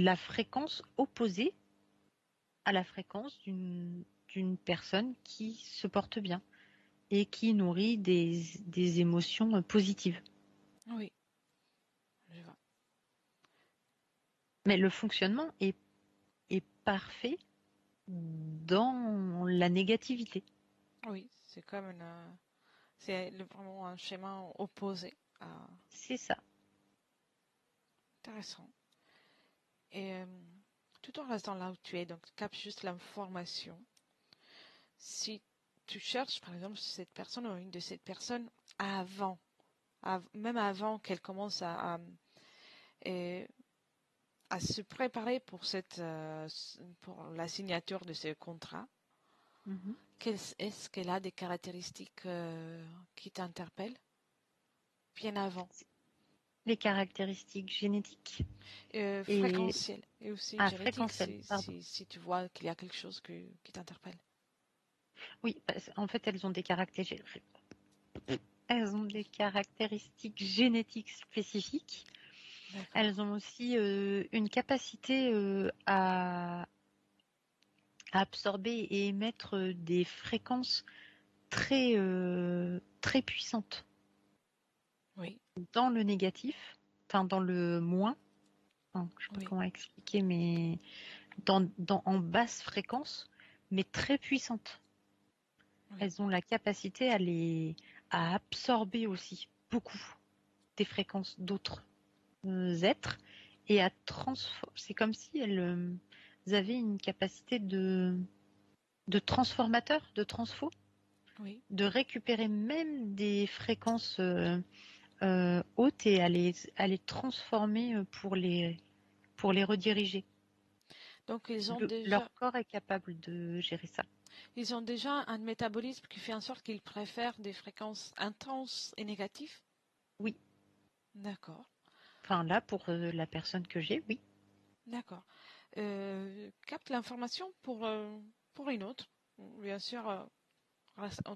la fréquence opposée à la fréquence d'une personne qui se porte bien et qui nourrit des émotions positives. Oui, je vois. Mais le fonctionnement est parfait dans la négativité. Oui, c'est comme vraiment un schéma opposé. C'est ça. Intéressant. Et tout en restant là où tu es, donc tu captes juste l'information. Si tu cherches, par exemple, cette personne ou une de ces personnes avant, même avant qu'elle commence et- à se préparer pour la signature de ce contrat, Mhm. est-ce qu'elle a des caractéristiques qui t'interpellent bien avant? Les caractéristiques génétiques et Fréquentiel et aussi génétique, fréquentielles, pardon. si tu vois qu'il y a quelque chose qui t'interpelle. Oui, en fait, elles ont des caractéristiques génétiques spécifiques. D'accord. Elles ont aussi une capacité à absorber et émettre des fréquences très puissantes Oui, dans le négatif, enfin dans le moins. Enfin, je ne sais pas oui, comment expliquer, mais en basse fréquence, mais très puissantes. oui, Elles ont la capacité à absorber aussi beaucoup des fréquences d'autres êtres et à transformer. C'est comme si elles avaient une capacité de transformateur, de transfo, oui. de récupérer même des fréquences hautes et à les transformer pour les rediriger. Donc Leur corps est capable de gérer ça. ils ont déjà un métabolisme qui fait en sorte qu'ils préfèrent des fréquences intenses et négatives. Oui. D'accord, Enfin là, pour la personne que j'ai, oui. d'accord. Capte l'information pour une autre. Bien sûr,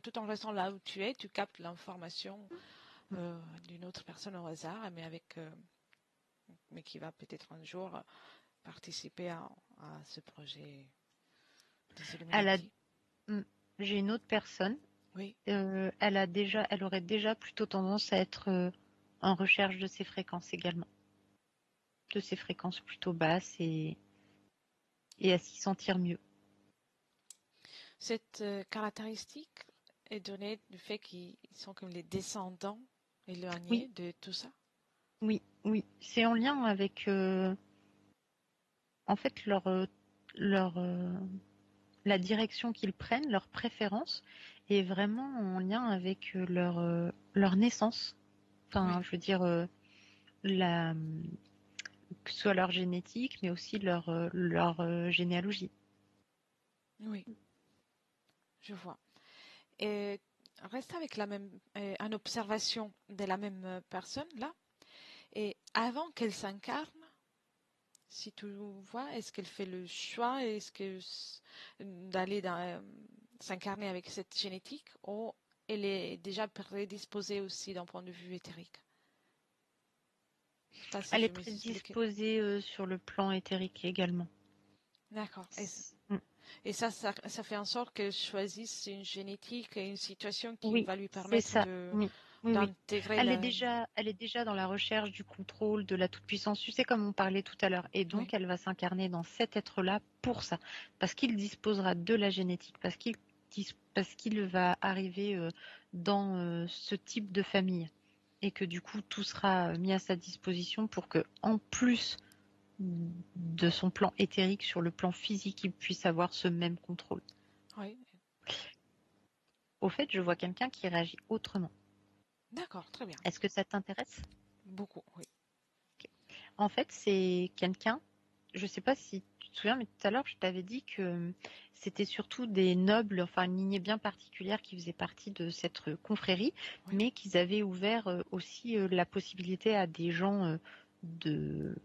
tout en restant là où tu es, tu captes l'information d'une autre personne au hasard, mais qui va peut-être un jour participer à ce projet des Elle a, Illuminati. hmm, j'ai une autre personne. Oui, Elle aurait déjà plutôt tendance à être en recherche de ces fréquences également, de ces fréquences plutôt basses et à s'y sentir mieux. cette caractéristique est donnée du fait qu'ils sont comme les descendants Oui, éloignés de tout ça. oui, oui. C'est en lien avec, en fait, leur, la direction qu'ils prennent, leur préférence, est vraiment en lien avec leur naissance. Enfin, Oui, je veux dire, la, que ce soit leur génétique, mais aussi leur généalogie. oui, je vois. Et reste avec une observation de la même personne là, et avant qu'elle s'incarne, si tu vois, est-ce qu'elle fait le choix, d'aller s'incarner avec cette génétique, ou elle est déjà prédisposée aussi d'un point de vue éthérique? Je sais pas si Elle est je m'explique. prédisposée sur le plan éthérique également. D'accord. Mm. Et ça fait en sorte qu'elle choisisse une génétique et une situation qui Oui, va lui c'est permettre ça. Oui, oui, oui. d'intégrer Elle est déjà dans la recherche du contrôle, de la toute-puissance, tu sais, comme on parlait tout à l'heure. Et Oui, donc, elle va s'incarner dans cet être-là pour ça. Parce qu'il disposera de la génétique, parce qu'il va arriver dans ce type de famille. Et que du coup, tout sera mis à sa disposition pour que, en plus de son plan éthérique, sur le plan physique, il puisse avoir ce même contrôle. oui. Au fait, je vois quelqu'un qui réagit autrement. D'accord, très bien. Est-ce que ça t'intéresse? Beaucoup, oui. En fait, c'est quelqu'un, je ne sais pas si tu te souviens, mais tout à l'heure, je t'avais dit que c'était surtout des nobles, enfin une lignée bien particulière qui faisait partie de cette confrérie, Oui. mais qu'ils avaient ouvert aussi la possibilité à des gens de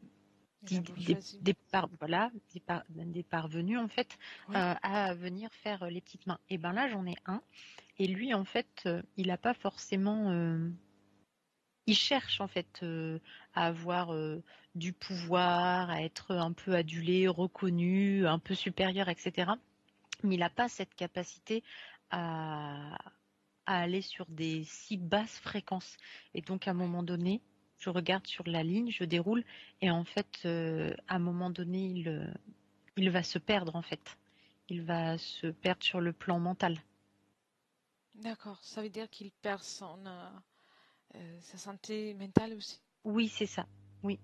Et la bourgeoisie. des parvenus en fait, Oui. à venir faire les petites mains. Et ben là, j'en ai un, et lui, en fait, il n'a pas forcément il cherche en fait à avoir du pouvoir, à être un peu adulé, reconnu, un peu supérieur, etc. Mais il n'a pas cette capacité à, à aller sur des si basses fréquences. Et donc à un Oui. moment donné, je regarde sur la ligne, je déroule, et en fait, à un moment donné, il va se perdre en fait. Il va se perdre sur le plan mental. D'accord. Ça veut dire qu'il perd sa santé mentale aussi. Oui, c'est ça. Oui.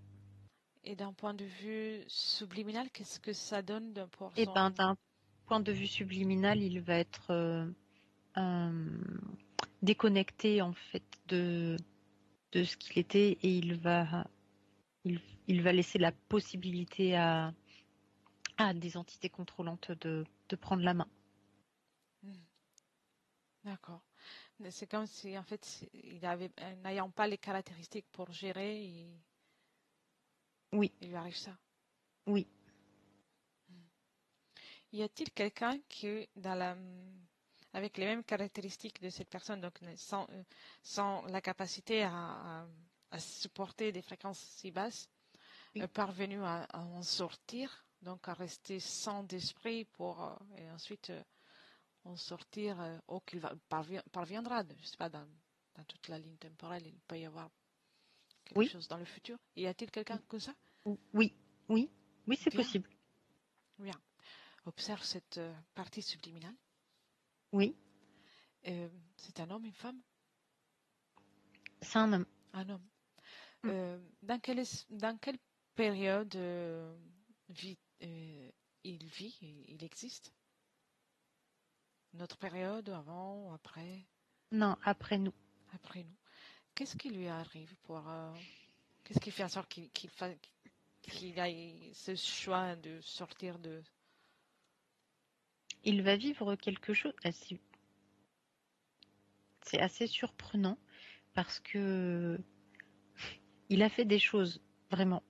Et d'un point de vue subliminal, qu'est-ce que ça donne pour Et son... ben d'un point de vue subliminal, il va être déconnecté en fait de ce qu'il était, et il, il va laisser la possibilité à des entités contrôlantes de prendre la main. Hmm, d'accord. Mais c'est comme si, en fait, n'ayant pas les caractéristiques pour gérer, Oui, il lui arrive ça. oui. Hmm. Y a-t-il quelqu'un qui, avec les mêmes caractéristiques de cette personne, donc sans la capacité à supporter des fréquences si basses, Oui. parvenu à en sortir, donc à rester sans d'esprit et ensuite en sortir, ou parviendra, je sais pas, dans toute la ligne temporelle, il peut y avoir quelque Oui, chose dans le futur. Y a-t-il quelqu'un comme ça? oui, oui, oui, c'est Bien, possible. bien. Observe cette partie subliminale. Oui, C'est un homme, une femme? c'est un homme. Un homme. Mm. Dans quelle période il vit, il existe? Notre période, avant, ou après, Non, après nous. après nous. Qu'est-ce qui lui arrive qu'est-ce qui fait en sorte qu'il ait ce choix de sortir de... Il va vivre quelque chose. C'est assez surprenant parce que il a fait des choses vraiment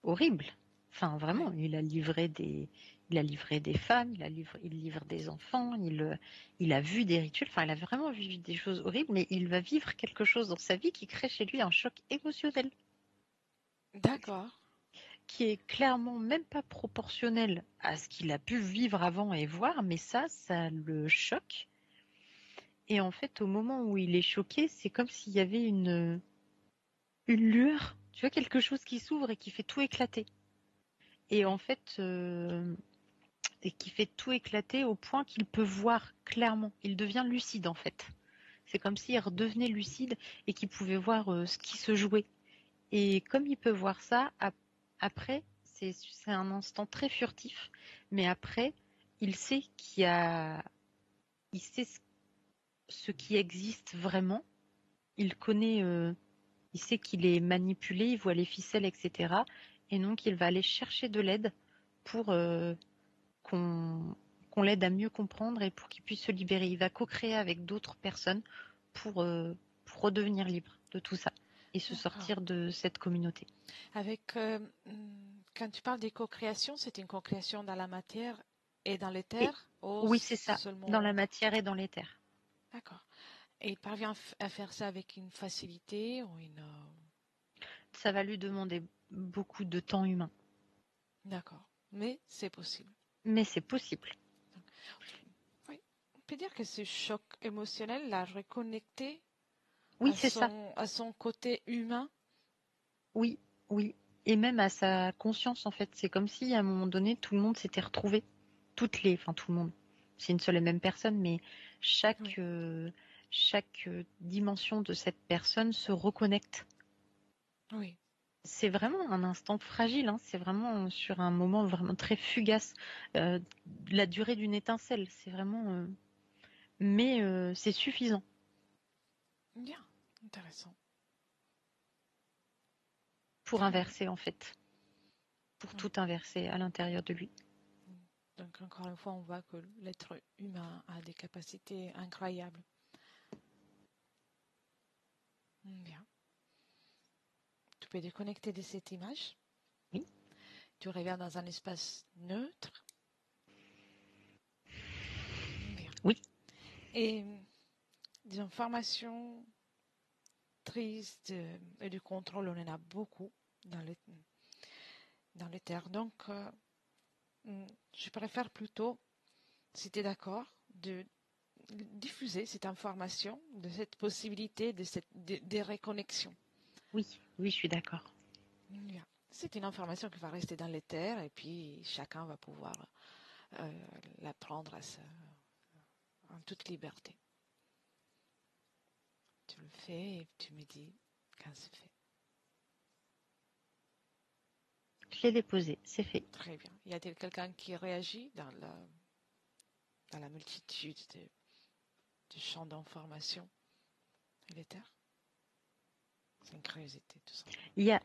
horrible. Enfin, Oui, vraiment, il a livré des femmes, il livre des enfants, il a vu des rituels. Enfin, il a vraiment vécu des choses horribles, mais il va vivre quelque chose dans sa vie qui crée chez lui un choc émotionnel, d'accord. qui est clairement même pas proportionnel à ce qu'il a pu vivre avant et voir, mais ça le choque. Et en fait, au moment où il est choqué, c'est comme s'il y avait une lueur, tu vois, quelque chose qui s'ouvre et qui fait tout éclater. Et Oui, en fait, et qui fait tout éclater au point qu'il peut voir clairement. Il devient lucide en fait. C'est comme s'il redevenait lucide et qu'il pouvait voir ce qui se jouait. Et comme il peut voir ça, après, c'est un instant très furtif, mais après, il sait il sait ce qui existe vraiment. Il connaît, il sait qu'il est manipulé, il voit les ficelles, etc. Et donc, il va aller chercher de l'aide pour qu'on qu'on l'aide à mieux comprendre et pour qu'il puisse se libérer. Il va co-créer avec d'autres personnes pour redevenir libre de tout ça et se sortir de cette communauté. Quand tu parles des co-créations, c'est une co-création dans la matière et dans l'éther? Oui, c'est ça, dans la matière et dans l'éther. D'accord. Et il parvient à faire ça avec une facilité ou une... Ça va lui demander beaucoup de temps humain. D'accord. Mais c'est possible. Mais c'est possible. Oui. On peut dire que ce choc émotionnel l'a reconnecté à son côté humain. Oui, oui. Et même à sa conscience, en fait. C'est comme si, à un moment donné, tout le monde s'était retrouvé. Tout le monde. C'est une seule et même personne, mais chaque dimension de cette personne se reconnecte. Oui. C'est vraiment un instant fragile, hein. C'est vraiment sur un moment vraiment très fugace. La durée d'une étincelle, c'est vraiment... mais c'est suffisant. Bien, intéressant. Pour inverser, en fait. Pour tout inverser à l'intérieur de lui. Donc, encore une fois, on voit que l'être humain a des capacités incroyables. Bien. Tu peux déconnecter de cette image. Oui. Tu reviens dans un espace neutre. Bien. Oui. Et des informations tristes et du contrôle, on en a beaucoup dans l'éther. Donc, je préfère plutôt, si tu es d'accord, de diffuser cette information, de cette possibilité de réconnexion. Oui, je suis d'accord. Bien. C'est une information qui va rester dans l'éther et puis chacun va pouvoir la prendre en toute liberté. Tu le fais et tu me dis quand c'est fait. Je l'ai déposé, c'est fait. Très bien. Y a-t-il quelqu'un qui réagit dans la multitude de champs d'information de l'éther? C'est une curiosité, tout simplement. Il y a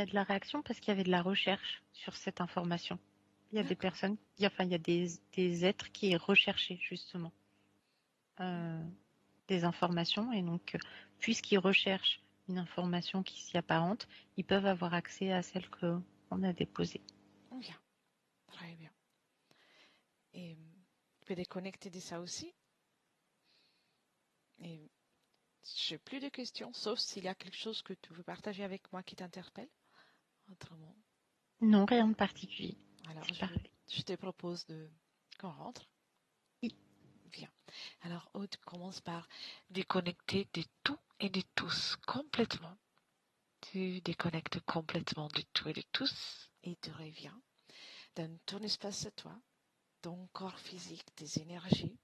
de la réaction parce qu'il y avait de la recherche sur cette information. Il y a des personnes, il y a des êtres qui recherchaient justement des informations et donc puisqu'ils recherchent une information qui s'y apparente, ils peuvent avoir accès à celle qu'on a déposée. Bien, très bien. Et tu peux déconnecter de ça aussi. Et j'ai plus de questions, sauf s'il y a quelque chose que tu veux partager avec moi qui t'interpelle. Autrement. Non, rien de particulier. Alors, je te propose qu'on rentre. Oui. Bien. Alors, Aude commence par déconnecter de tout et de tous, complètement. Tu déconnectes complètement de tout et de tous et tu reviens dans ton espace à toi, ton corps physique, tes énergies.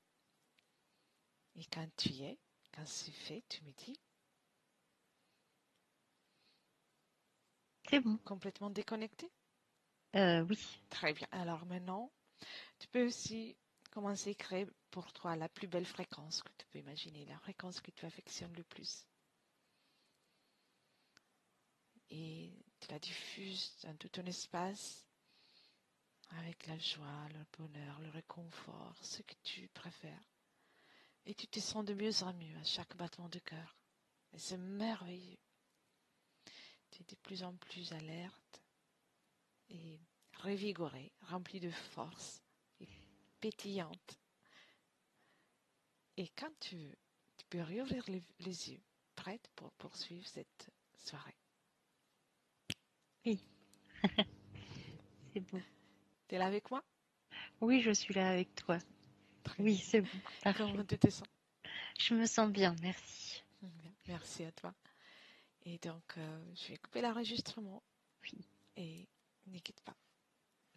Et quand tu y es, quand c'est fait, tu me dis. C'est bon. Complètement déconnecté? Oui. Très bien. Alors maintenant, tu peux aussi commencer à créer pour toi la plus belle fréquence que tu peux imaginer, la fréquence que tu affectionnes le plus. Et tu la diffuses dans tout ton espace avec la joie, le bonheur, le réconfort, ce que tu préfères. Et tu te sens de mieux en mieux à chaque battement de cœur. Et c'est merveilleux. Tu es de plus en plus alerte et revigorée, remplie de force et pétillante. Et quand tu veux, tu peux réouvrir les yeux, prête pour poursuivre cette soirée. Oui. C'est bon. Tu es là avec moi? Oui, je suis là avec toi. Très oui, bien. c'est bon. Parfait. Comment tu te sens? Je me sens bien, merci. Bien, merci à toi. Et donc, je vais couper l'enregistrement. Oui. Et ne quitte pas.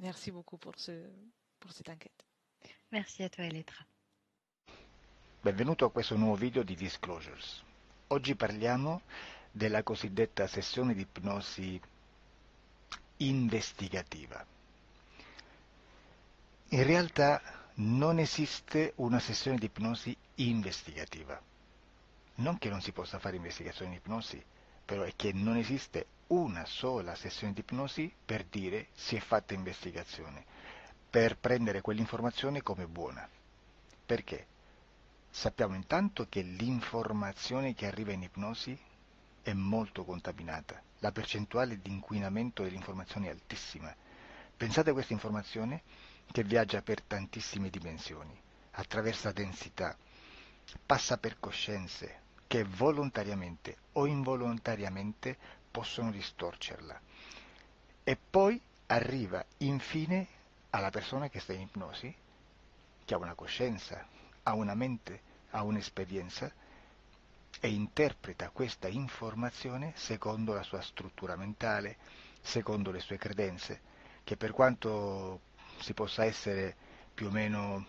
Merci beaucoup pour cette enquête. Merci a toi, Elettra. Benvenuto a questo nuovo video di Disclosures. Oggi parliamo della cosiddetta sessione di ipnosi investigativa. In realtà non esiste una sessione di ipnosi investigativa. Non che non si possa fare investigazione di ipnosi, però è che non esiste una sola sessione di ipnosi per dire si è fatta investigazione. per prendere quell'informazione come buona. Perché? Sappiamo intanto che l'informazione che arriva in ipnosi è molto contaminata. La percentuale di inquinamento dell'informazione è altissima. Pensate a questa informazione che viaggia per tantissime dimensioni, attraversa densità, passa per coscienze che volontariamente o involontariamente possono distorcerla. E poi arriva infine alla persona che sta in ipnosi, che ha una coscienza, ha una mente, ha un'esperienza e interpreta questa informazione secondo la sua struttura mentale, secondo le sue credenze, che per quanto si possa essere più o meno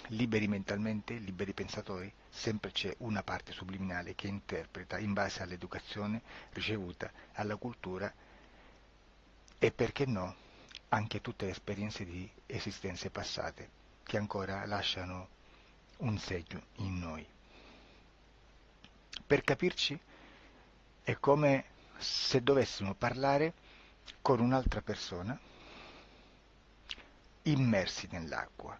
liberi mentalmente, liberi pensatori, sempre c'è una parte subliminale che interpreta in base all'educazione ricevuta, alla cultura e, perché no, anche tutte le esperienze di esistenze passate che ancora lasciano un segno in noi. Per capirci, è come se dovessimo parlare con un'altra persona immersi nell'acqua,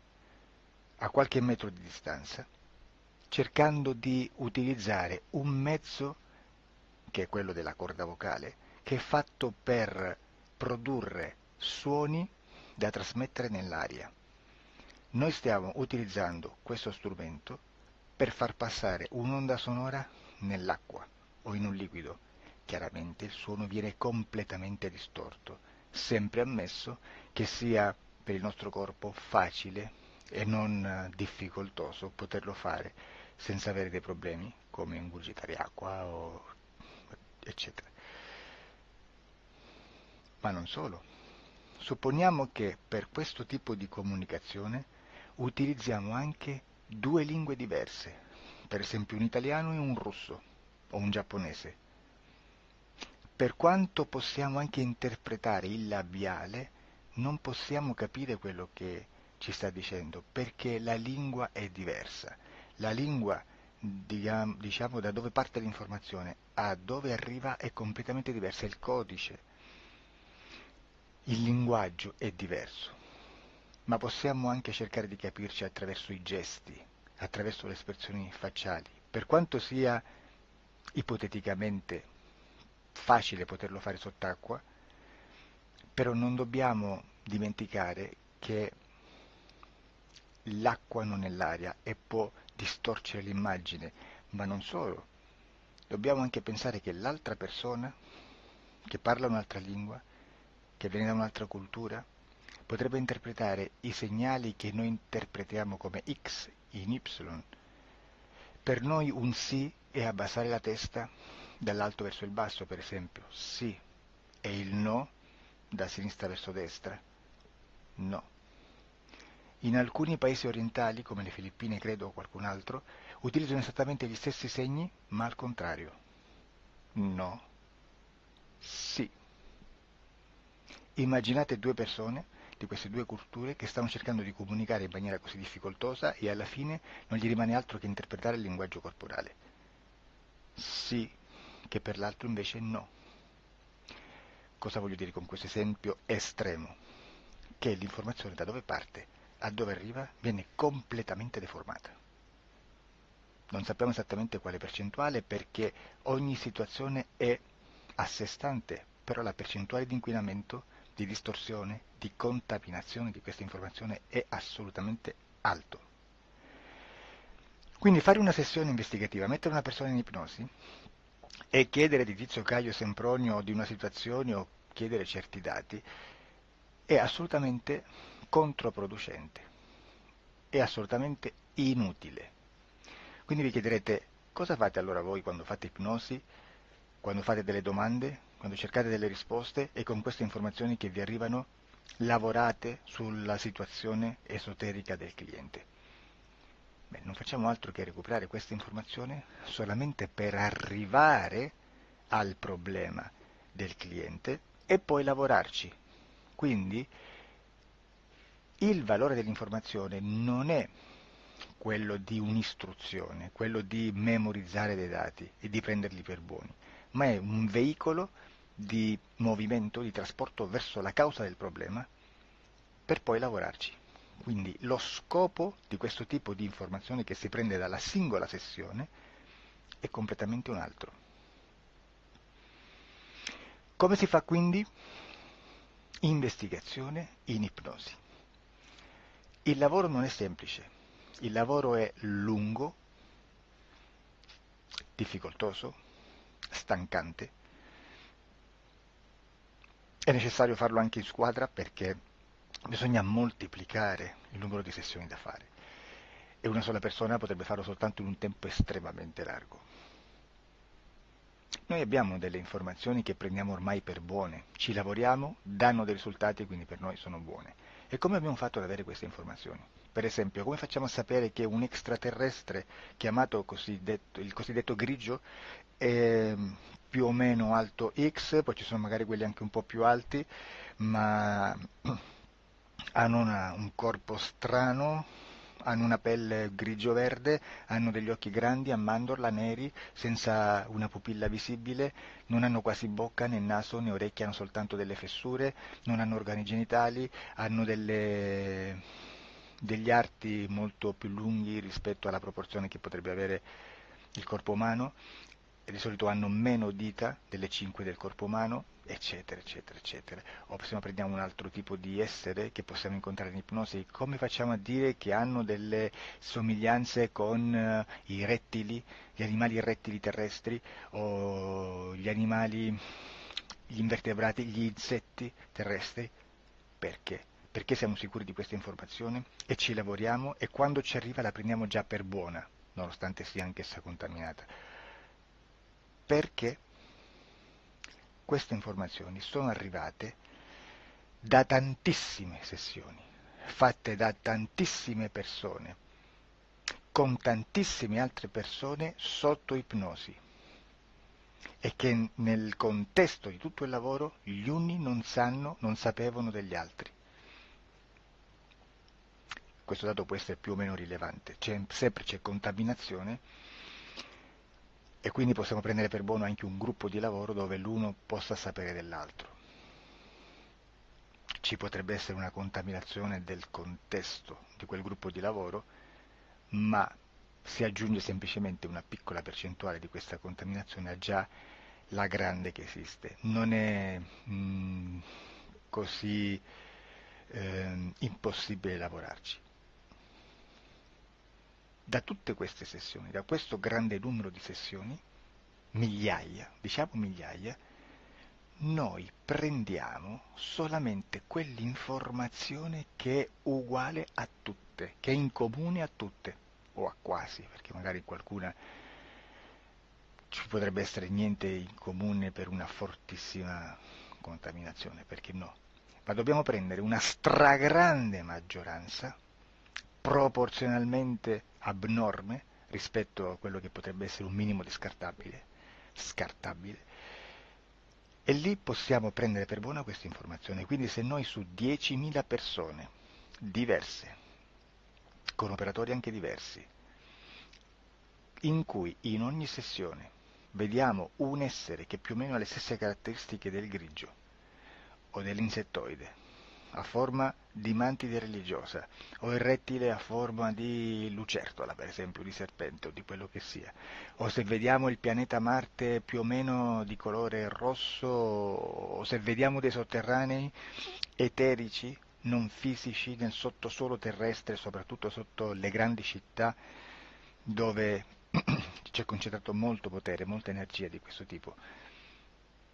a qualche metro di distanza, cercando di utilizzare un mezzo, che è quello della corda vocale, che è fatto per produrre suoni da trasmettere nell'aria. Noi stiamo utilizzando questo strumento per far passare un'onda sonora nell'acqua o in un liquido. Chiaramente il suono viene completamente distorto, sempre ammesso che sia per il nostro corpo facile e non difficoltoso poterlo fare senza avere dei problemi come ingurgitare acqua o eccetera. Ma non solo. Supponiamo che per questo tipo di comunicazione utilizziamo anche due lingue diverse, per esempio un italiano e un russo o un giapponese. Per quanto possiamo anche interpretare il labiale, non possiamo capire quello che ci sta dicendo, perché la lingua è diversa. La lingua, diciamo, da dove parte l'informazione a dove arriva è completamente diversa, il codice, il linguaggio è diverso, ma possiamo anche cercare di capirci attraverso i gesti, attraverso le espressioni facciali. Per quanto sia ipoteticamente facile poterlo fare sott'acqua, però non dobbiamo dimenticare che l'acqua non è l'aria e può distorcere l'immagine, ma non solo. Dobbiamo anche pensare che l'altra persona, che parla un'altra lingua, che viene da un'altra cultura, potrebbe interpretare i segnali che noi interpretiamo come X in Y. Per noi un sì è abbassare la testa dall'alto verso il basso, per esempio, sì, e il no da sinistra verso destra, no. In alcuni paesi orientali, come le Filippine credo o qualcun altro, utilizzano esattamente gli stessi segni, ma al contrario. No, sì. Immaginate due persone di queste due culture che stanno cercando di comunicare in maniera così difficoltosa e alla fine non gli rimane altro che interpretare il linguaggio corporale. Sì, che per l'altro invece no. Cosa voglio dire con questo esempio estremo? Che l'informazione da dove parte a dove arriva viene completamente deformata. Non sappiamo esattamente quale percentuale perché ogni situazione è a sé stante, però la percentuale di inquinamento, di distorsione, di contaminazione di questa informazione è assolutamente alto. Quindi fare una sessione investigativa, mettere una persona in ipnosi e chiedere di Tizio Caio Sempronio di una situazione o chiedere certi dati è assolutamente controproducente, è assolutamente inutile. Quindi vi chiederete cosa fate allora voi quando fate ipnosi, quando fate delle domande, quando cercate delle risposte e con queste informazioni che vi arrivano lavorate sulla situazione esoterica del cliente. Beh, non facciamo altro che recuperare questa informazione solamente per arrivare al problema del cliente e poi lavorarci. Quindi il valore dell'informazione non è quello di un'istruzione, quello di memorizzare dei dati e di prenderli per buoni, ma è un veicolo di movimento, di trasporto verso la causa del problema per poi lavorarci. Quindi lo scopo di questo tipo di informazione che si prende dalla singola sessione è completamente un altro. Come si fa quindi? Investigazione in ipnosi. Il lavoro non è semplice, il lavoro è lungo, difficoltoso, stancante. È necessario farlo anche in squadra perché bisogna moltiplicare il numero di sessioni da fare e una sola persona potrebbe farlo soltanto in un tempo estremamente largo. Noi abbiamo delle informazioni che prendiamo ormai per buone, ci lavoriamo, danno dei risultati e quindi per noi sono buone. E come abbiamo fatto ad avere queste informazioni? Per esempio, come facciamo a sapere che un extraterrestre chiamato il cosiddetto grigio è più o meno alto X, poi ci sono magari quelli anche un po' più alti, ma hanno un corpo strano, hanno una pelle grigio-verde, hanno degli occhi grandi a mandorla, neri, senza una pupilla visibile, non hanno quasi bocca né naso né orecchie, hanno soltanto delle fessure, non hanno organi genitali, hanno degli arti molto più lunghi rispetto alla proporzione che potrebbe avere il corpo umano, e di solito hanno meno dita delle 5 del corpo umano, eccetera, eccetera, eccetera. O se no prendiamo un altro tipo di essere che possiamo incontrare in ipnosi, come facciamo a dire che hanno delle somiglianze con i rettili, gli animali rettili terrestri, o gli invertebrati, gli insetti terrestri? Perché? Perché siamo sicuri di questa informazione e ci lavoriamo e quando ci arriva la prendiamo già per buona, nonostante sia anch'essa contaminata. Perché queste informazioni sono arrivate da tantissime sessioni, fatte da tantissime persone, con tantissime altre persone sotto ipnosi, e che nel contesto di tutto il lavoro gli uni non sapevano degli altri. Questo dato può essere più o meno rilevante, sempre c'è contaminazione e quindi possiamo prendere per buono anche un gruppo di lavoro dove l'uno possa sapere dell'altro. Ci potrebbe essere una contaminazione del contesto di quel gruppo di lavoro, ma si aggiunge semplicemente una piccola percentuale di questa contaminazione a già la grande che esiste. Non è così impossibile lavorarci. Da tutte queste sessioni, da questo grande numero di sessioni, migliaia, diciamo migliaia, noi prendiamo solamente quell'informazione che è uguale a tutte, che è in comune a tutte, o a quasi, perché magari qualcuna ci potrebbe essere niente in comune per una fortissima contaminazione, perché no? Ma dobbiamo prendere una stragrande maggioranza, proporzionalmente abnorme rispetto a quello che potrebbe essere un minimo di scartabile, e lì possiamo prendere per buona questa informazione. Quindi se noi su 10.000 persone diverse, con operatori anche diversi, in cui in ogni sessione vediamo un essere che più o meno ha le stesse caratteristiche del grigio o dell'insettoide, a forma di mantide religiosa, o il rettile a forma di lucertola, per esempio, di serpente o di quello che sia, o se vediamo il pianeta Marte più o meno di colore rosso, o se vediamo dei sotterranei eterici, non fisici, nel sottosuolo terrestre, soprattutto sotto le grandi città, dove c'è concentrato molto potere, molta energia di questo tipo,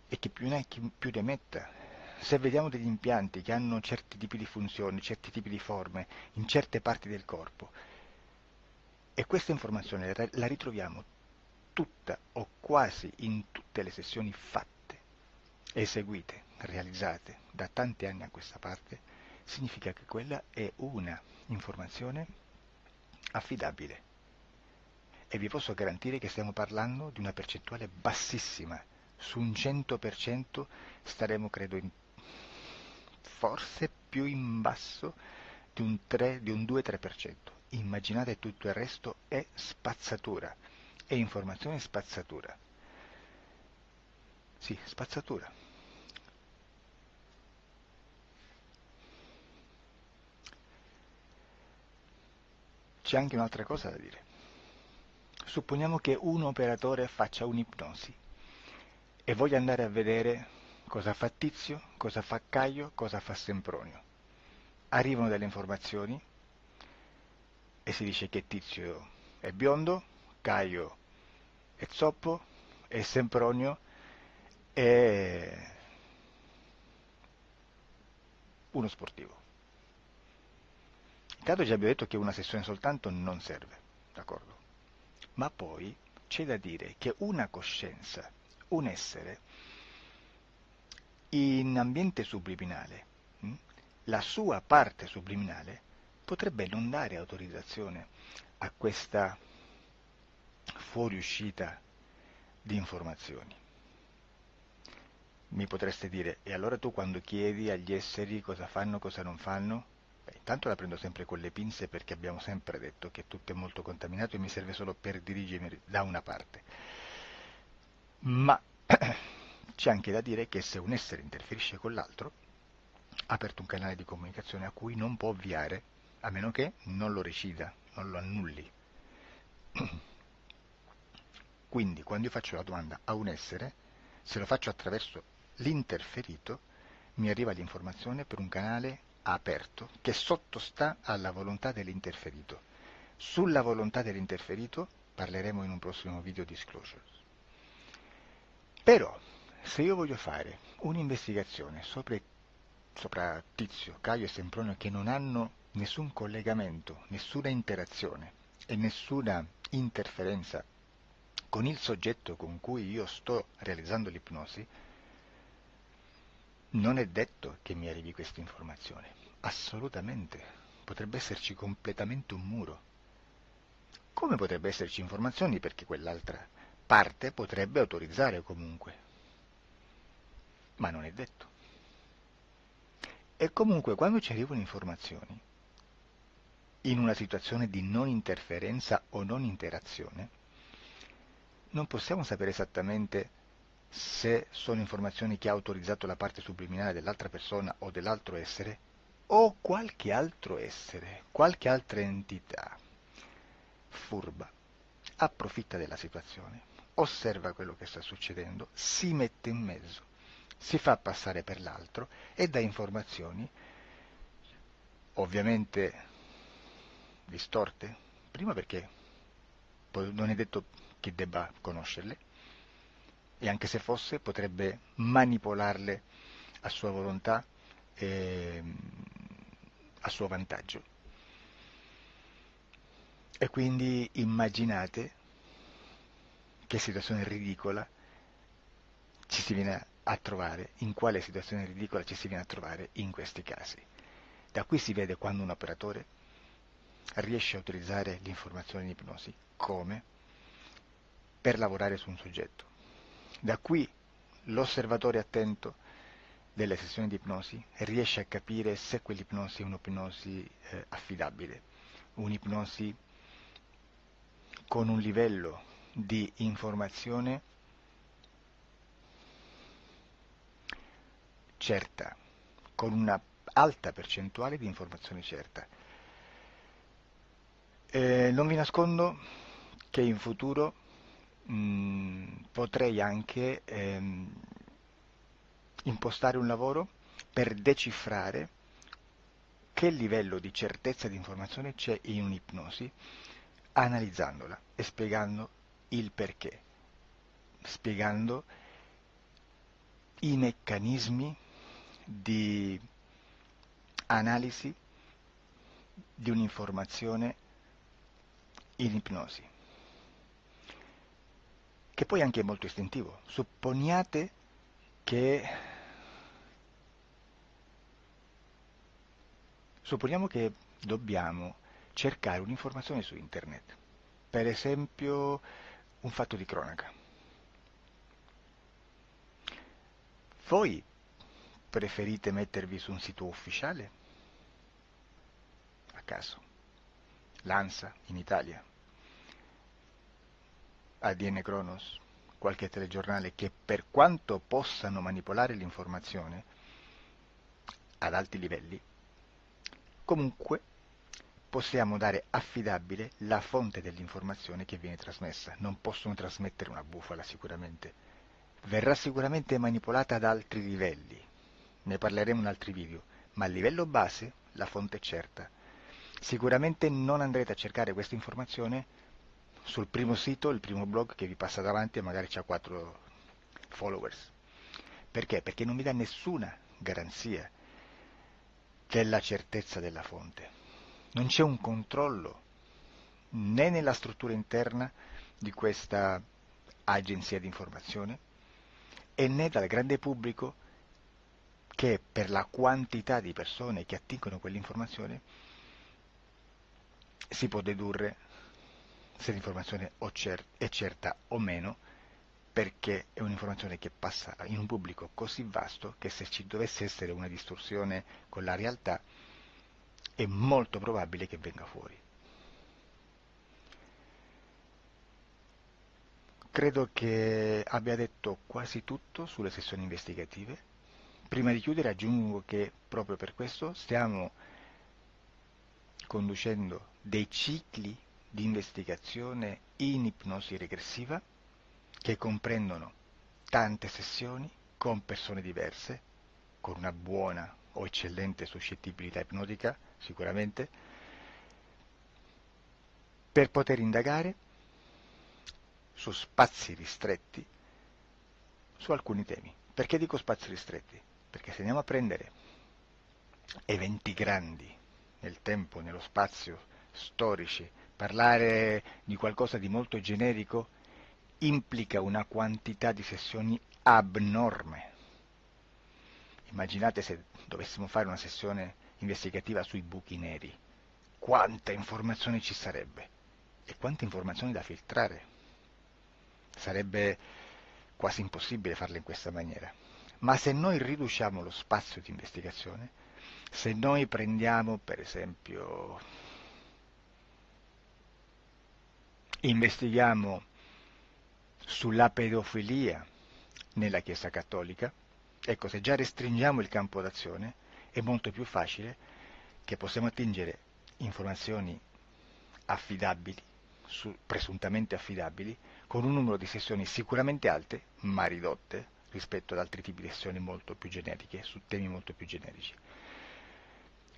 e che più ne ha più ne metta. Se vediamo degli impianti che hanno certi tipi di funzioni, certi tipi di forme in certe parti del corpo, e questa informazione la ritroviamo tutta o quasi in tutte le sessioni fatte, eseguite, realizzate da tanti anni a questa parte, significa che quella è una informazione affidabile. E vi posso garantire che stiamo parlando di una percentuale bassissima. Su un 100% staremo, credo, forse più in basso di un 2-3%. Immaginate, tutto il resto è spazzatura, è informazione spazzatura. Sì, spazzatura. c'è anche un'altra cosa da dire. Supponiamo che un operatore faccia un'ipnosi e voglia andare a vedere cosa fa Tizio, cosa fa Caio, cosa fa Sempronio. Arrivano delle informazioni e si dice che Tizio è biondo, Caio è zoppo e Sempronio è uno sportivo. Intanto già abbiamo detto che una sessione soltanto non serve, d'accordo? Ma poi c'è da dire che una coscienza, un essere, in ambiente subliminale, la sua parte subliminale potrebbe non dare autorizzazione a questa fuoriuscita di informazioni. Mi potreste dire, e allora tu quando chiedi agli esseri cosa fanno, cosa non fanno? Beh, intanto la prendo sempre con le pinze perché abbiamo sempre detto che tutto è molto contaminato e mi serve solo per dirigermi da una parte. Ma c'è anche da dire che se un essere interferisce con l'altro, ha aperto un canale di comunicazione a cui non può ovviare, a meno che non lo recida, non lo annulli. Quindi, quando io faccio la domanda a un essere, se lo faccio attraverso l'interferito, mi arriva l'informazione per un canale aperto che sottostà alla volontà dell'interferito. Sulla volontà dell'interferito parleremo in un prossimo video disclosure. Però, se io voglio fare un'investigazione sopra Tizio, Caio e Sempronio che non hanno nessun collegamento, nessuna interazione e nessuna interferenza con il soggetto con cui io sto realizzando l'ipnosi, non è detto che mi arrivi questa informazione. Assolutamente. Potrebbe esserci completamente un muro. Come potrebbe esserci informazioni perché quell'altra parte potrebbe autorizzare comunque. Ma non è detto. E comunque quando ci arrivano informazioni, in una situazione di non interferenza o non interazione, non possiamo sapere esattamente se sono informazioni che ha autorizzato la parte subliminale dell'altra persona o dell'altro essere, o qualche altro essere, qualche altra entità furba, approfitta della situazione, osserva quello che sta succedendo, si mette in mezzo, si fa passare per l'altro e dà informazioni, ovviamente distorte, prima perché non è detto che debba conoscerle, e anche se fosse potrebbe manipolarle a sua volontà e a suo vantaggio. E quindi immaginate che situazione ridicola ci si viene a trovare, in quale situazione ridicola ci si viene a trovare in questi casi. Da qui si vede quando un operatore riesce a utilizzare l'informazione in ipnosi come per lavorare su un soggetto. Da qui l'osservatore attento delle sessioni di ipnosi riesce a capire se quell'ipnosi è un'ipnosi affidabile, un'ipnosi con un livello di informazione certa, con una alta percentuale di informazione certa. Non vi nascondo che in futuro potrei anche impostare un lavoro per decifrare che livello di certezza di informazione c'è in un'ipnosi, analizzandola e spiegando il perché, spiegando i meccanismi di analisi di un'informazione in ipnosi, che poi anche è molto istintivo. Supponiamo che dobbiamo cercare un'informazione su internet, per esempio un fatto di cronaca. Voi preferite mettervi su un sito ufficiale? A caso. L'ANSA in Italia, ADN Kronos, qualche telegiornale che per quanto possano manipolare l'informazione ad alti livelli, comunque possiamo dare affidabile la fonte dell'informazione che viene trasmessa. Non possono trasmettere una bufala sicuramente. Verrà sicuramente manipolata ad altri livelli. Ne parleremo in altri video, ma a livello base la fonte è certa. Sicuramente non andrete a cercare questa informazione sul primo sito, il primo blog che vi passa davanti e magari c'ha 4 followers. Perché? Perché non vi dà nessuna garanzia della certezza della fonte. Non c'è un controllo né nella struttura interna di questa agenzia di informazione e né dal grande pubblico, che per la quantità di persone che attingono quell'informazione si può dedurre se l'informazione è certa o meno, perché è un'informazione che passa in un pubblico così vasto che se ci dovesse essere una distorsione con la realtà è molto probabile che venga fuori. Credo che abbia detto quasi tutto sulle sessioni investigative. Prima di chiudere aggiungo che proprio per questo stiamo conducendo dei cicli di investigazione in ipnosi regressiva che comprendono tante sessioni con persone diverse, con una buona o eccellente suscettibilità ipnotica sicuramente, per poter indagare su spazi ristretti su alcuni temi. Perché dico spazi ristretti? Perché se andiamo a prendere eventi grandi nel tempo, nello spazio, storici, parlare di qualcosa di molto generico implica una quantità di sessioni abnorme. Immaginate se dovessimo fare una sessione investigativa sui buchi neri, quanta informazione ci sarebbe e quante informazioni da filtrare. Sarebbe quasi impossibile farlo in questa maniera. Ma se noi riduciamo lo spazio di investigazione, se noi prendiamo per esempio, investighiamo sulla pedofilia nella Chiesa Cattolica, ecco, se già restringiamo il campo d'azione è molto più facile che possiamo attingere informazioni affidabili, presuntamente affidabili, con un numero di sessioni sicuramente alte, ma ridotte rispetto ad altri tipi di sessioni molto più generiche, su temi molto più generici.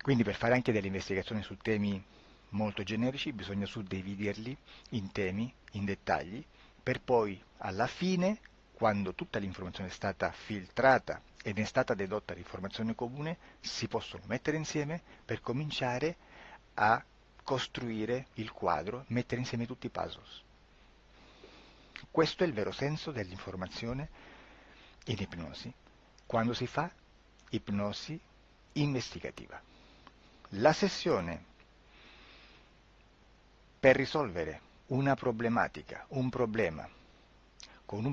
Quindi per fare anche delle investigazioni su temi molto generici bisogna suddividerli in temi, in dettagli, per poi alla fine, quando tutta l'informazione è stata filtrata ed è stata dedotta l'informazione comune, si possono mettere insieme per cominciare a costruire il quadro, mettere insieme tutti i puzzles. Questo è il vero senso dell'informazione in ipnosi, quando si fa ipnosi investigativa. La sessione per risolvere una problematica, un problema, con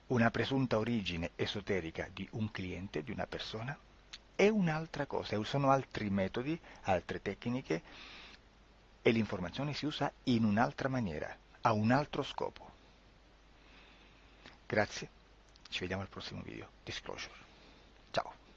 una presunta origine esoterica di un cliente, di una persona, è un'altra cosa, sono altri metodi, altre tecniche e l'informazione si usa in un'altra maniera, ha un altro scopo. Grazie, ci vediamo al prossimo video. Disclosure. Ciao.